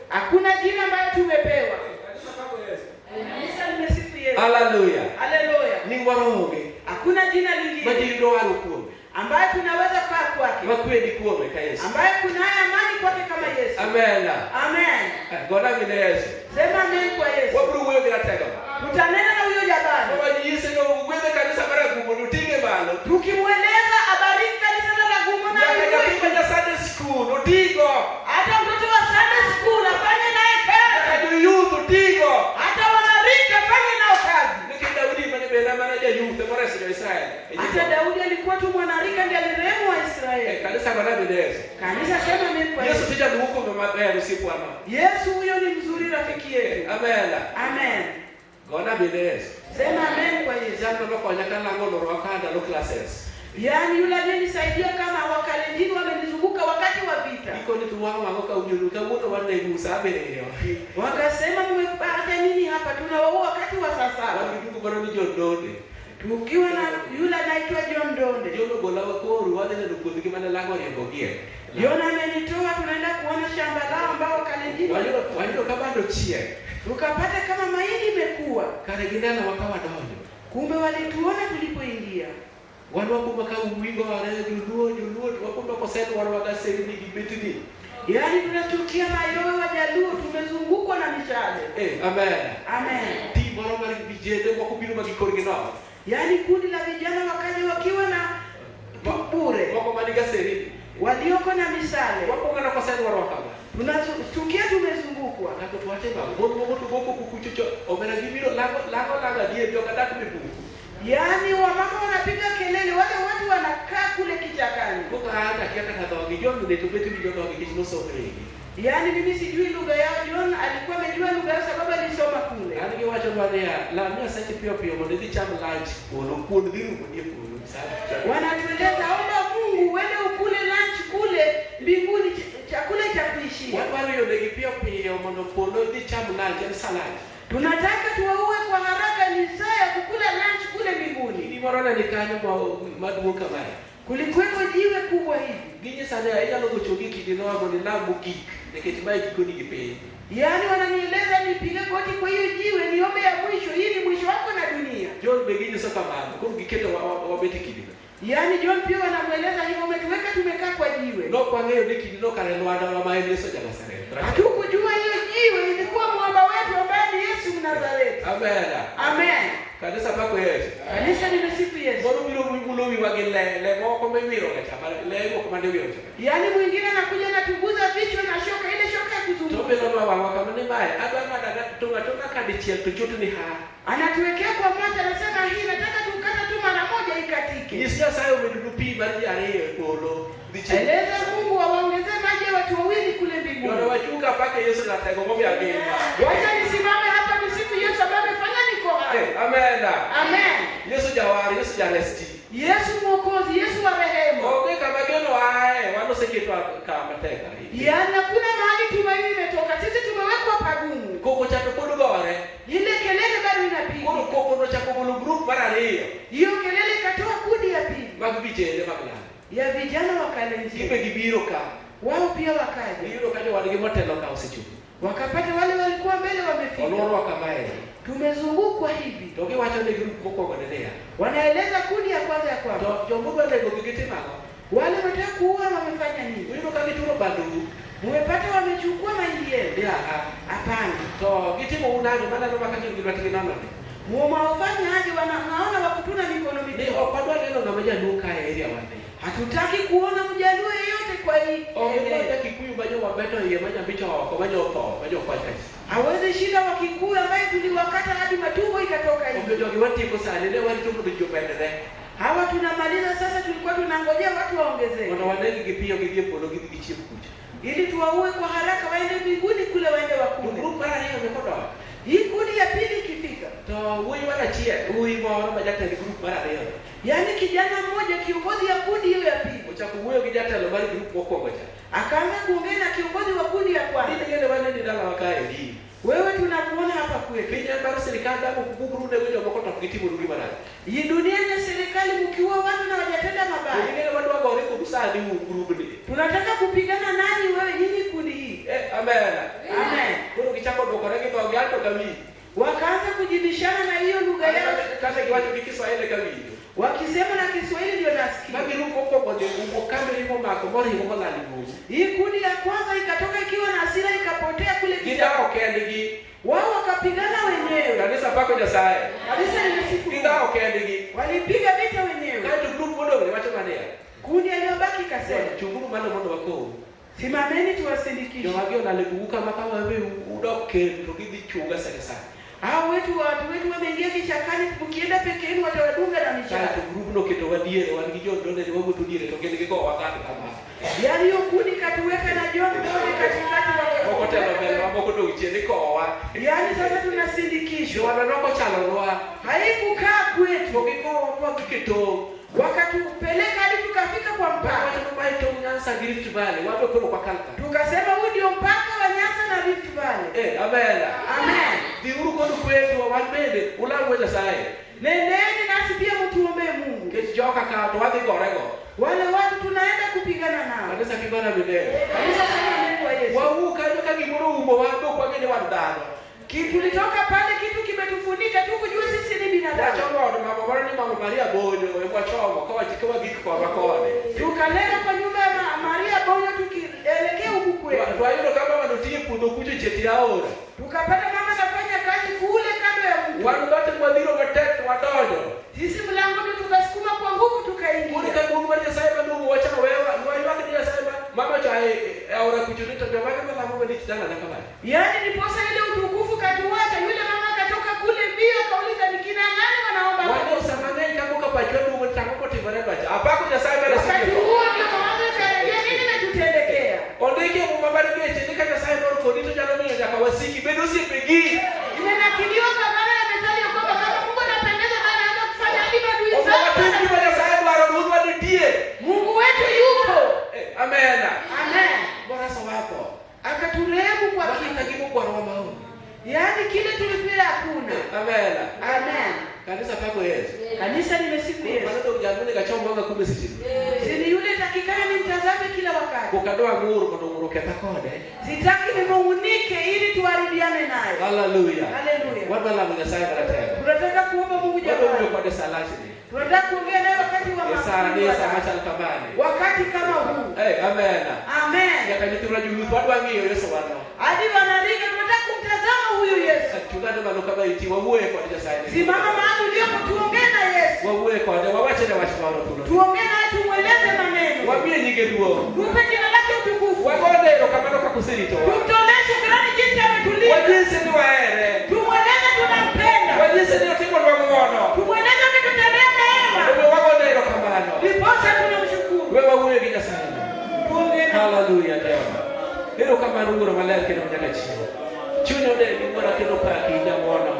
Hakuna jina ambalo tumepewa. Kanisa pako Yesu. Kanisa limesifu Yesu. Hallelujah. Hallelujah. Ni ngwaroge. Hakuna jina lingine. Majindo walo kuobe. ambaye tunaweza kukaa kwake, makweni kuome ka Yesu, ambaye kunaye amani kwake kama Yesu. Amen. Amen. Gona vile Yesu. Sema amen kwa Yesu. Waburu wewe unataka. Tutanena na huyo jabani. Baba Yesu ndio ugweze kanisa bara gumu utinge balo. Tukimweleza abariki kanisa la gumu na yeye kwenye Sunday school utigo. Hata mtoto wa Sunday school afanye naye kazi. Hata youth utigo. Hata wanarika afanye nao kazi. Niki Daudi manebela manaja youth moresi wa Israeli. Hata Daudi alikuwa tu mwanarika ndiye alirehemu wa Israeli. Kanisa bara Yesu. Kanisa sema amen kwa Yesu tija huko mabaya usiku ama. Yesu huyo ni mzuri rafiki yetu. Amen. Amen. Gona Yesu. Sema amen kwa Yesu. Jambo kwa nyakala ngono wakanda lo classes. Yaani yule aliyenisaidia kama wakalenjini wamenizunguka wakati wa vita. Iko ni tuwao magoka ujuruka wote wale Musa leo. Wakasema mmepata nini hapa? Tunawaua wakati wa sasa. Wandugu bado ni Jondone. Tukiwa na yule anaitwa John Donde. Jono bola ko ruwade na dukuzi kimana lango yebogie. Yona amenitoa tunaenda kuona shamba lao ambao kalenjini. Walio kama ndo chie. Tukapata kama mahindi imekuwa. Kare ginana wakawa donyo. Kumbe walituona tulipoingia. Wanu wakumba ka uwingo wa rege juluo wakumba kwa sasa wanawaga seri gibetini. Yaani tunatukia mayowe wa Jaluo tumezungukwa na mishale. Amen. Amen. Ti bora mari bijede wakubiru magikorigina. Yaani kundi la vijana wakaja wakiwa na bure. Wako maniga seri. Walioko na misale. Wako ngana kwa sasa wanawaga. Tunatukia tumezungukwa. Hapo tuache ba. Bono boko kukuchucho. Omera gibiro lago die ndio kadatu mibu. Yaani wamama wanapiga kelele, wale watu wanakaa kule kichakani. Kuka hata kiaka katogi John ndio tubetu ndio kichino sokeni. Yaani mimi sijui lugha yao. John alikuwa amejua lugha yao sababu alisoma kule. Yaani kiwacho bwana la mimi sasa pia mbona chama lunch unakuwa ndio kwenye sana. Wanatueleza omba Mungu uende ukule lunch kule mbinguni chakula cha kuishi. Watu wale ndio pia mnapono ndio chama lunch ni salad. Tunataka tuwaue kwa haraka ni saa ya kukula lunch kule mbinguni. Ni morona nikanyo kwa maduka baya. Kulikuwepo jiwe kubwa hivi. Ginyi sana ya logo chogi kidino hapo ni labu ki. Niketibai kikoni kipe. Yaani wananieleza nipige goti kwa hiyo jiwe niombe ya mwisho. Hii ni mwisho wako na dunia. John begini soka baba. Kwa kikete wa beti kidino. Yaani John pia wanamueleza hivyo umetuweka tumekaa kwa jiwe. No kwa ngeo ni kidino kale Rwanda wa maelezo ya Nazareth. Hatukujua hiyo jiwe ilikuwa mwamba wetu ambaye ni Yesu Mnazareti. Amen. Amen. Kanisa pako Yesu. Kanisa limesifu Yesu. Bono milo wagele moko mewiro kachama lego kwa ndio. Yaani mwingine anakuja na tuguza vichwa na shoka ile shoka ya kuzunguka. Tobe na mama kama ni mbaya. Adama dada tunga kadichia tuchoto ni ha. Anatuwekea kwa moja anasema hii nataka tukata tu mara moja ikatike. Yisia sayo umedudupi bali areye polo. Eleza Mungu awaongezee maji ya watu wawili kule mbinguni. Ndio wachuka paka Yesu na tego ngombe agenda. Wacha nisimame hapa nisifu Yesu ambaye amefanya niko hapa. Amen. Amen. Yesu jawari, Yesu jalesti. Yesu Mwokozi, Yesu wa rehema. Okay, kama geno wae, wano seketwa kama teka. Yaani hakuna mahali tumaini imetoka. Sisi tumewekwa pagumu. Koko cha kudu gore. Ile kelele bado inapiga. Koko ndo cha kubulu group para leo. Hiyo kelele katoa kundi ya pili. Magbichele magla. Ya vijana wakalenjini. Kipe gibiro ka. Wao pia wakaja. Gibiro kaje walige motelo ka usichuku. Wakapata wale walikuwa mbele wamefika. Oloro kamae. Tumezungukwa hivi. Toki wacho ni group moko godelea. Wanaeleza kundi ya kwanza ya kwamba Jombo bale gogete mako. wale wataka kuua wamefanya nini? Wino kali turo badu. Mmepata wamechukua mahindi yenu? Ya, Hapana. to gitimo unani maana ndo makati ngibatiki nana. Mwafanya aje wanaona wakutuna mikono Ni midogo. opadwa neno na maja nuka area wande. Hatutaki kuona mjaluo yeyote kwa hii. Omoja Kikuyu banyo wabeto ye manya bicho kwa banyo kwa kazi. Hawezi shinda Wakikuyu ambaye tuliwakata hadi matumbo ikatoka hivi. Omoja kiwati ko sana ile wali tumbo ndio pendele. Hawa tunamaliza sasa, tulikuwa tunangojea watu waongezeke. Wana wanegi kipio kipio polo kibichi kuja. Ili tuwaue kwa haraka waende mbinguni kule waende wakule. Group para hiyo imekoda. Hii kundi ya pili ikifika. To huyu wana chia, huyu bora majata ni group para hiyo. Yaani kijana mmoja kiongozi ya kundi hiyo ya pili. Uchaku huyo kijata lo bali group wako ngoja. Akaanza kuongea na kiongozi wa kundi ya kwanza. Ndio ile wale ni dala wakae hii. Wewe tunakuona hapa kwetu. Kenya bara serikali hapo kukuru ndio ndio mkoto kitibu ndio bana. Hii dunia ni serikali mkiua watu na wajatenda mabaya. Wengine watu wako wako kusadi huu group ni. Tunataka kupigana nani wewe nyinyi kundi hii? Amen. Amen. Kuna kichako ndo koreke kwa gato kami. Wakaanza kujibishana na hiyo lugha yao. Kama kiwacho kikiswahili kami. Wakisema na Kiswahili ndio nasikia. Magiruko kwa ndio kamera iko mako mori iko ngani ngumu. Hii kundi ya kwanza ikatoka ikiwa na hasira ikapotea kule Kidao kendigi. Wao wakapigana wenyewe. Kanisa pako Nyasaye. Kanisa limesifu. Kidao kendigi. Walipiga vita wenyewe. Kaje group modo ni wacho manea. Kundi aliyobaki kasema, chunguru mano mondo wako. Simameni tuwasindikishe. Ndio wageo na lebuka makama wewe udoke tukidi chunga sana. Hao watu wameingia kichakani, ukienda peke yenu watawadunga na mishale. Sasa group ndo kito wadiere wangijo ndone ni wewe tudire tokeni kiko wakati kama. Yaani hiyo kundi katuweka na John ndone katikati wa wote wabelo ambao ndo ucheni kwa wa. Yaani sasa tunasindikishwa. Wananoko chalonwa. Haikukaa kwetu. Tukiko kwa kikito. Wakatupeleka hadi tukafika kwa mpaka. Tukaito Nyanza Rift Valley. Wapo kwa kalka. Tukasema huu ndio mpaka wa Nyanza na Rift Valley. Amen. Amen. Diuru kono kwetu wa wambele ulawe Nyasaye. Nendeni nasi pia mtuombee Mungu. Kichoka ka to wathi gorego. Wale watu tunaenda kupigana nao. Kanisa kibana milele. Kanisa sana Mungu wa Yesu. Wauka nyoka kigoro umbo wando kwa ngene wa ndano. Tulitoka pale kitu kimetufunika tu kujua sisi ni binadamu. Chongo ndo mama bora ni mama Maria Bonyo kwa chongo kwa chikewa giki kwa bakone. Tukaleka kwa nyumba ya Maria Bonyo tukielekea huku kwetu. Kwa hiyo kama wanotie kundo kuje cheti yao. Tukapata mama anafanya kazi kule kando ya mtu. Wanote kwa diro matete wadodo. Sisi mlangoni tukasukuma kwa nguvu tukaingia. Kule kwa Mungu Maria sasa ndio wacha wewe ni wake ndio sasa mama chae aura kuchunita ndio wake mama Mungu ni kitana na kama. Yaani niposa ile utukufu katuacha yule mama katoka kule mbio kauliza ni kina nani wanaomba. Wao samani kama kapachwa ndio mtango tibara bacha. Hapako cha sasa ndio sisi. Ndio maana karejea nini na tutendekea. Ondeke mumabari geche nika cha sasa ndio kodito jana mimi ya kawasiki bedo si pegi. Inanakiliwa kama na methali kwamba kama Mungu anapendeza na anaanza kufanya hadi adui zake. Mungu wetu yuko. Amen. Amen. Bora sawapo. Akaturehemu kwa kila kitu kwa roho maono. Yaani kile tulipila hakuna. Amen. Amen. Kanisa pako Yesu. Kanisa nimesifu Yesu. Maana ndio jamani kachomba mwanga 16. Sini yule takikana nimtazame kila wakati. Ukadoa nguru kwa nguru ketakode. Sitaki nimungunike ili tuharibiane naye. Hallelujah. Hallelujah. Watu la Mungu sasa barataka. Tunataka kuomba Mungu jamani. Ndio kwa desalati. Tunataka kuongea naye wakati wa maombi. Sasa macha kabani. Wakati kama huu. Amen. Amen. Yakanitura juu watu wangio Yesu wana. Hadi wanalika tunataka kumtazama huyu Yesu. Tugane bado kama iti wawe kwa Nyasaye. Simama mahali ulipo tuongee na Yesu. Wawe kwa wawache na washikao tu. Tuongee naye tumueleze maneno. Waambie nyinge duo. Tupe jina lake utukufu. Wagodero kama toka kusirito. Tutolee shukrani jinsi ametulinda. Wajinsi ni waere. Tumweleze tunampenda. Wajinsi ni utikwa kwa mwono. Tumweleze ametutendea neema. Wewe wagodero kama ano. Ndiposa tunamshukuru. Wewe wawe gina sana. Tuongee. Hallelujah Jehova. Hilo kama nuru malaika kile mjaka chini. Chuni ode ni mwana kilo paki ya mwono.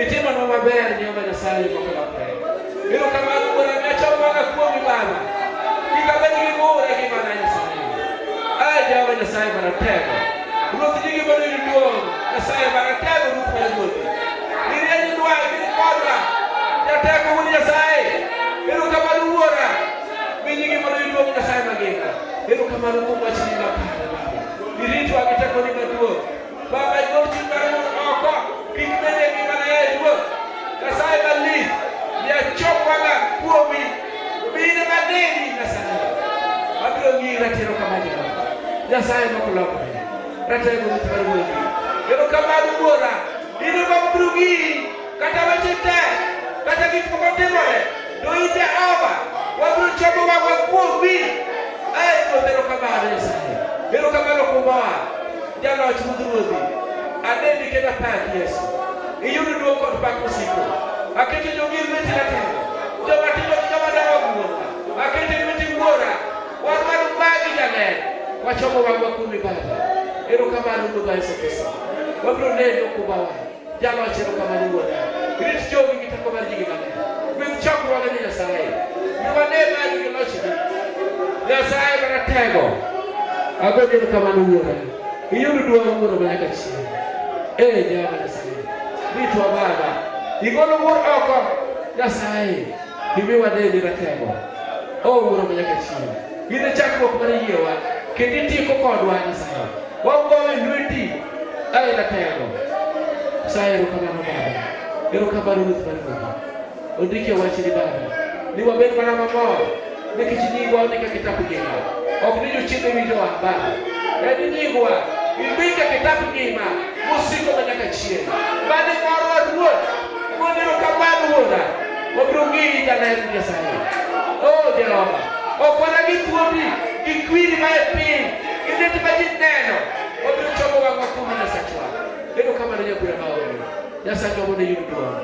Itima na mabere nyamba na sali kwa kalape. Hilo kama nuru ameacha mwanga kuwa mibana. Ikabeni kibora kibana Nyasaye. Jehova Nyasaye baratego. Unotijigi bado ni duo. Nyasaye baratego rupa ya zote. Nirieni dua ni kodra. Yatego huni Nyasaye. Hilo kama nuora. Minyigi bado ni duo Nyasaye mageka. Hilo kama nuru mwachini na pala. Niritu akitego ni duo. Baba yote bado oko. Kikmene kibana ya duo. Nyasaye bali. Ya chokwaga kuomi. Bine madeni Nyasaye. Abiro ngira tiro kama jina. Nyasaye makuloko. Ratego mutwarugi. Yero kama bora. Ino babrugi. Kata wachete. Kata kikomotemore. Doite aba. Wabru chobo wa kuomi. Kotero kama Nyasaye. Yero kama lokuwa. Jana wachudrugi. Adeni kena paki Yesu. Iyuru duo kwa pako siku. Akete jogir meti natego. Joma tilo kama dawa kuona. Akete meti bora. Wamaru bagi jamani. Wachomo wangu kumi baba. Ero kama nungu ba Yesu Kristo. Wabro neno kubawa. Jalo achero kama nungu na. Kristo jogi kitako barjigi baba. Mchoko wa gani Nyasaye. Mwane mali kilochi. Nyasaye baratego. Agoje kama nungu na. Iyo ndio Mungu na baraka chini. Jehova Nyasaye. Vitu wa baba. Igolo mor oko. Nyasaye. Hivi wadeni ratego. Mungu na baraka chini. Gine chakko kwa yewa. Kiditi kokodwa Nyasaye. Wangowe nwiti. Ratego. Saye ro kama baba. Ero kama Ruth baba. Ondike wachiri baba. ni wabed mana mamor nikech nyingwa ondike kitabu ngima. Ok ni jochiende winjowa baba. En nyingwa indike kitabu ngima mosiko manyaka chieng'. Bade morwa Ruoth monero kamano Wuora wabiro ng'iyi jaler Nyasaye. Oh Jehova, ok wana gi thuondi gi kwiri ma e piny gi lit ma ji neno wabiro chomo wang'wa kuom Nyasachwa. Ero kamano Nyakwera maonge Nyasachwa mondo yud duong'.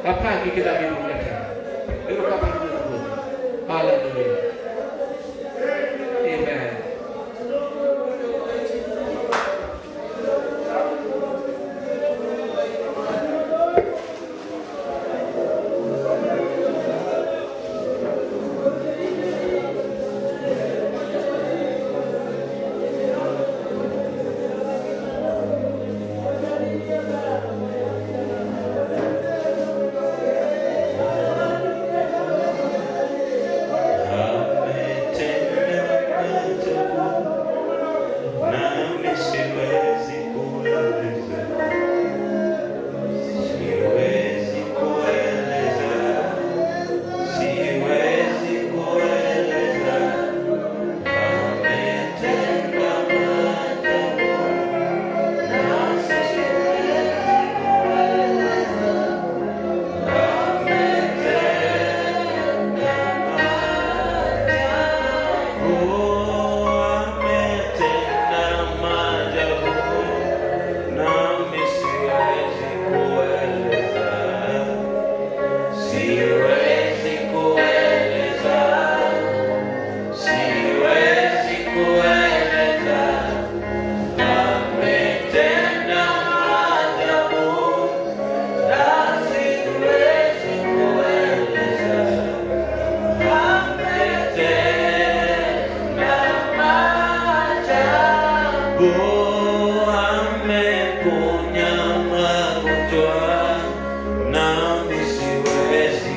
Apaki kida gidu nyaka. Ero kamano Ruoth. Hallelujah. Amen. Ameponya magonjwa nami siwezi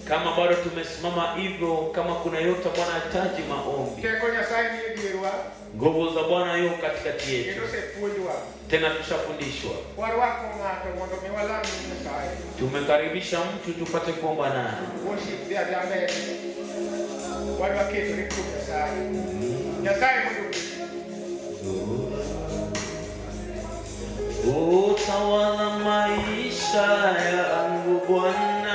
Kama bado tumesimama hivyo, kama kuna yote Bwana anahitaji maombi. Nguvu za Bwana yuko katikati yetu. Tena tushafundishwa. Tumekaribisha mtu tupate kuomba naye. Utawala maisha yangu Bwana.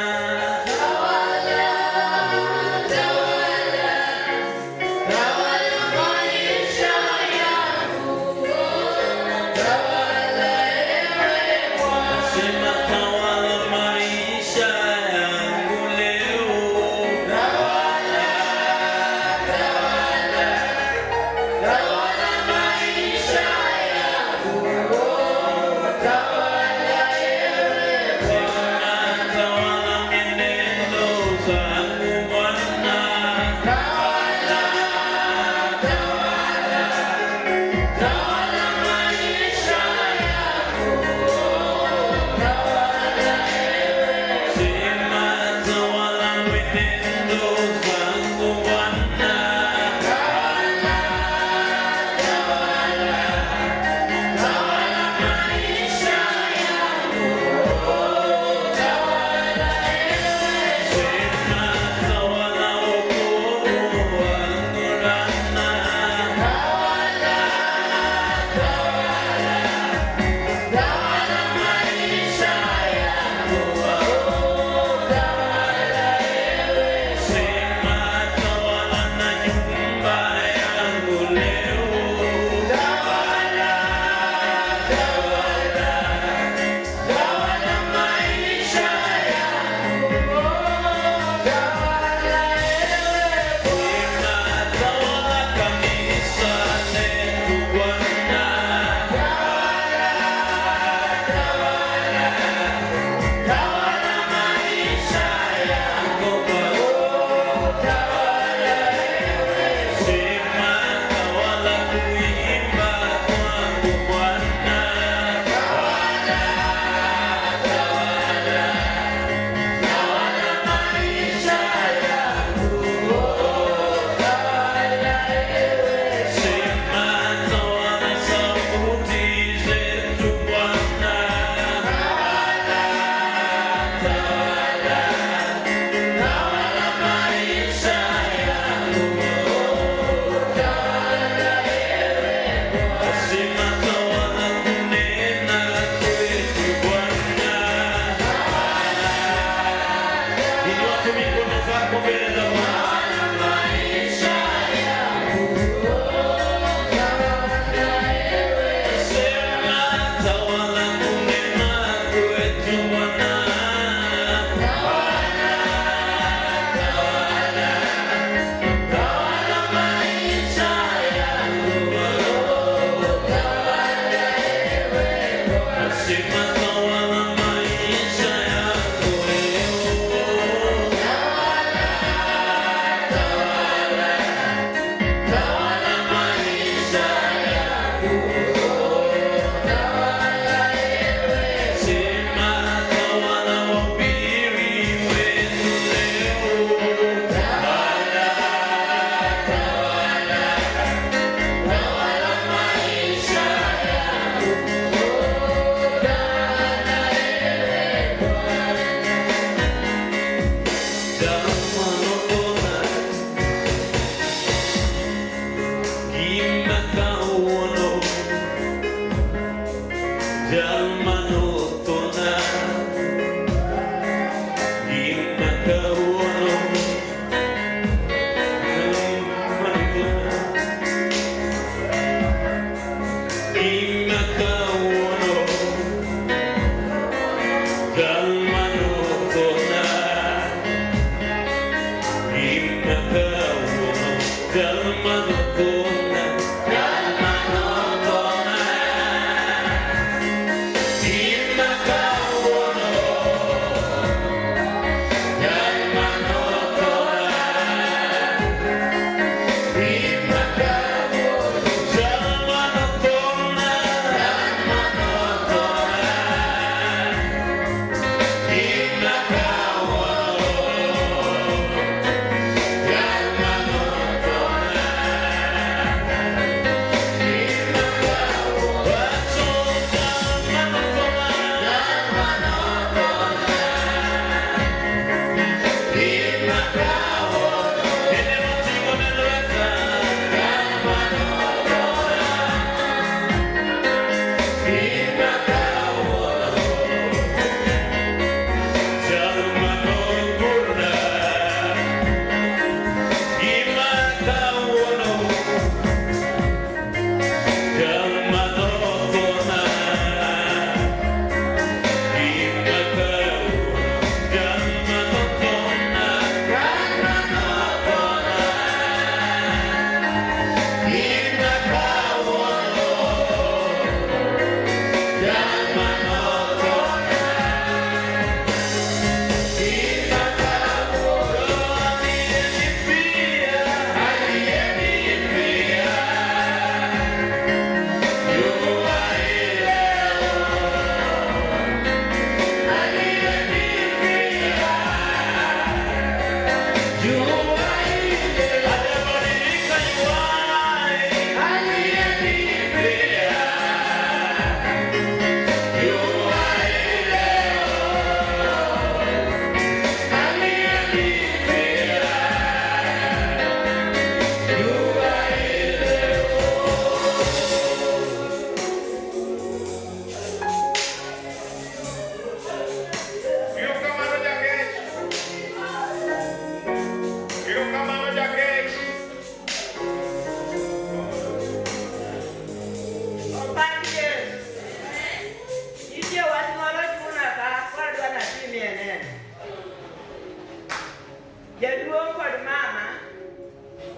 Jaduong kod mama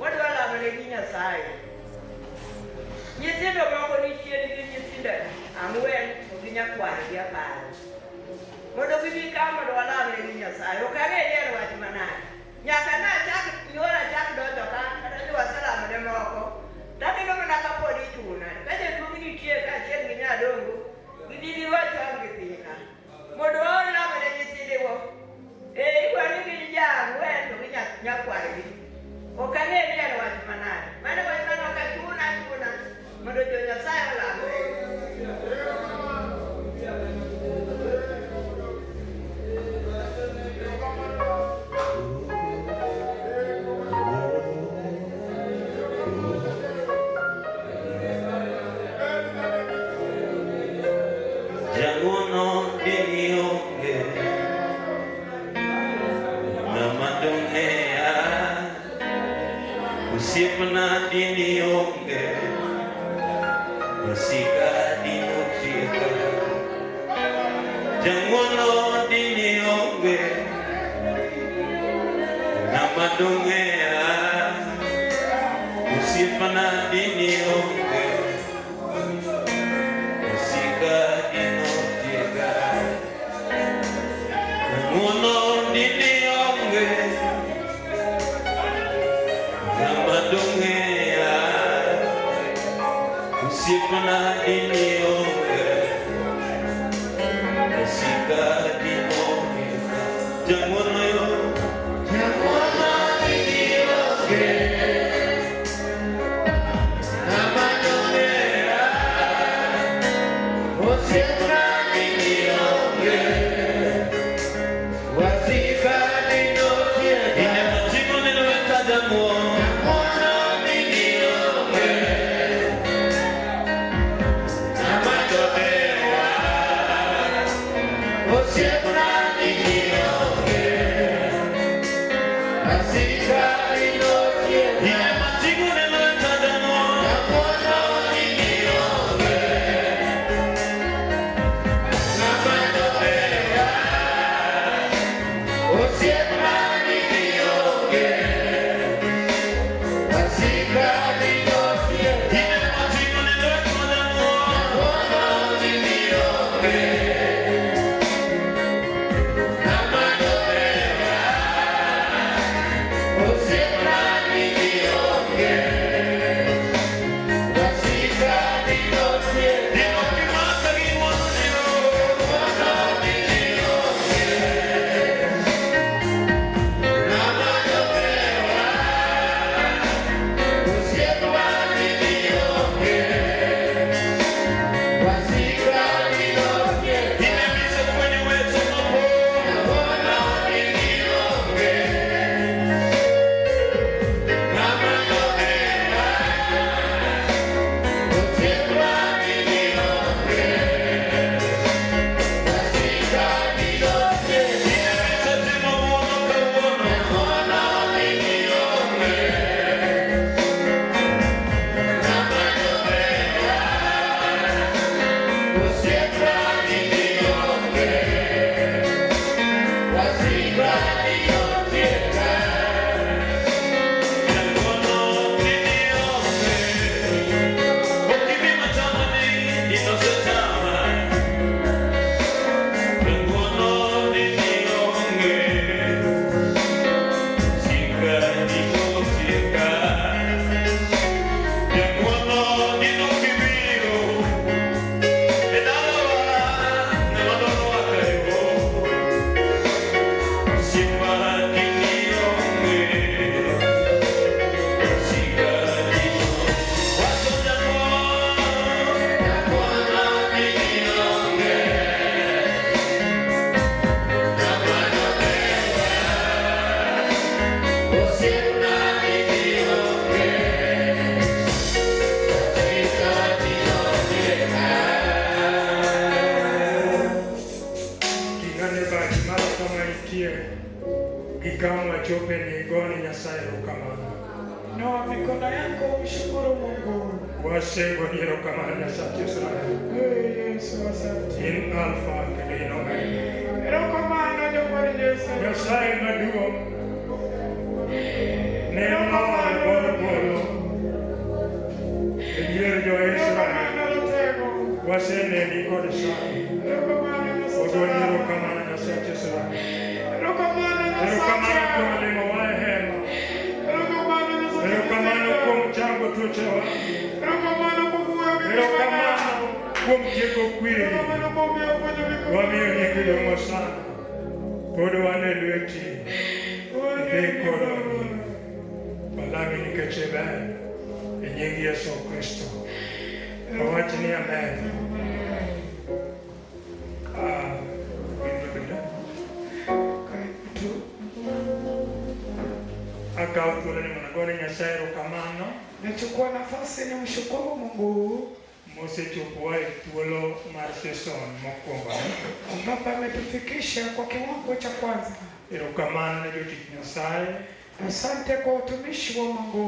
wadwa lamo ne gi Nyasaye. Nyithindo moko nitie gi nyithindo ang'wen to gi nyakwargi 10. Mondo gibi ka mondo walam ne gi Nyasaye. Ok ang'e ni en wach manade. Nyaka nachak nyora chak donjo ka kata ni wasalamo ne moko. Taneno mana kapod ichuna. Ka jaduong' nitie kaachiel gi nyadongo, gidhi wacham gi piny ka. Mondo walamo ne nyithindewa. Igwani gin jang'wen to gi nyakwargi. Ok ang'e ni en wach manade. Mano wach mano ok achuna mondo jo Nyasaye olamre. Jangono dini onge nama dongea usiepna dini onge masika dino chika. Jangono dini onge nama dongea usiepna dini onge masika dino chika. Jangono dini onge nama dongea usipana dini onge masika dino chika. Jangono yo jangono dini onge nama dongea usipana dini onge masika dino chika. Ine machiko neno wetadamu jangono dini onge nama dongea usipana dini onge masika dino chika. Ine machiko neno wetadamu jangono dini onge nama dongea usipana dini onge masika dino chika. Ine machiko neno wetadamu jangono dini onge nama dongea usipana dini onge masika dino chika. Dino kimaka gimonyo jangono dini onge nama dongea usipana dini onge masika dino chika. Ine bisa kwenye wetu mapo jangono dini onge nama dongea usipana dini onge masika dino chika. Ine bisa timo mono kawono jangono dini onge nama dongea usipana dini onge masika dino chika. Jangono dini onge ukipima tamani inosetama. Jangono dini onge sika dino chika. Jangono dino kibiro edalawa namadoro akayo sipa dini onge sika dino wato jangono dini onge nama dongea usipana dini onge masika dino chika. Kingane bach maro kama itie kikama chope ni goni Nyasaye erokamano. No, mikono yako mshukuru Mungu. Wasego ni erokamano Nyasaye Israel. Yesu asante. In Alpha kendo in Omega. Erokamano jokwayo Yesu. Nyasaye maduong' kod sana. Erokamano Nyasache sana. Erokamano kuom limo wa e hema. Erokamano kuom chango tuochewa. Erokamano kuom tieko kwiri. Wamiyo nyingi dongo sana. Pod wan e lweti. Idhi kodwa. Walami nikech iber. E nying Yesu Kristo. Wawach ni amen. Akao thuolo ni managone Nyasaye erokamano. Nachukua nafasi ni mshukuru Mungu mosechopowa e thuolo mar season mokwongo, ambapo ametufikisha kwa kiwango cha kwanza. Erokamano ne jotich Nyasaye. Asante kwa utumishi wa Mungu.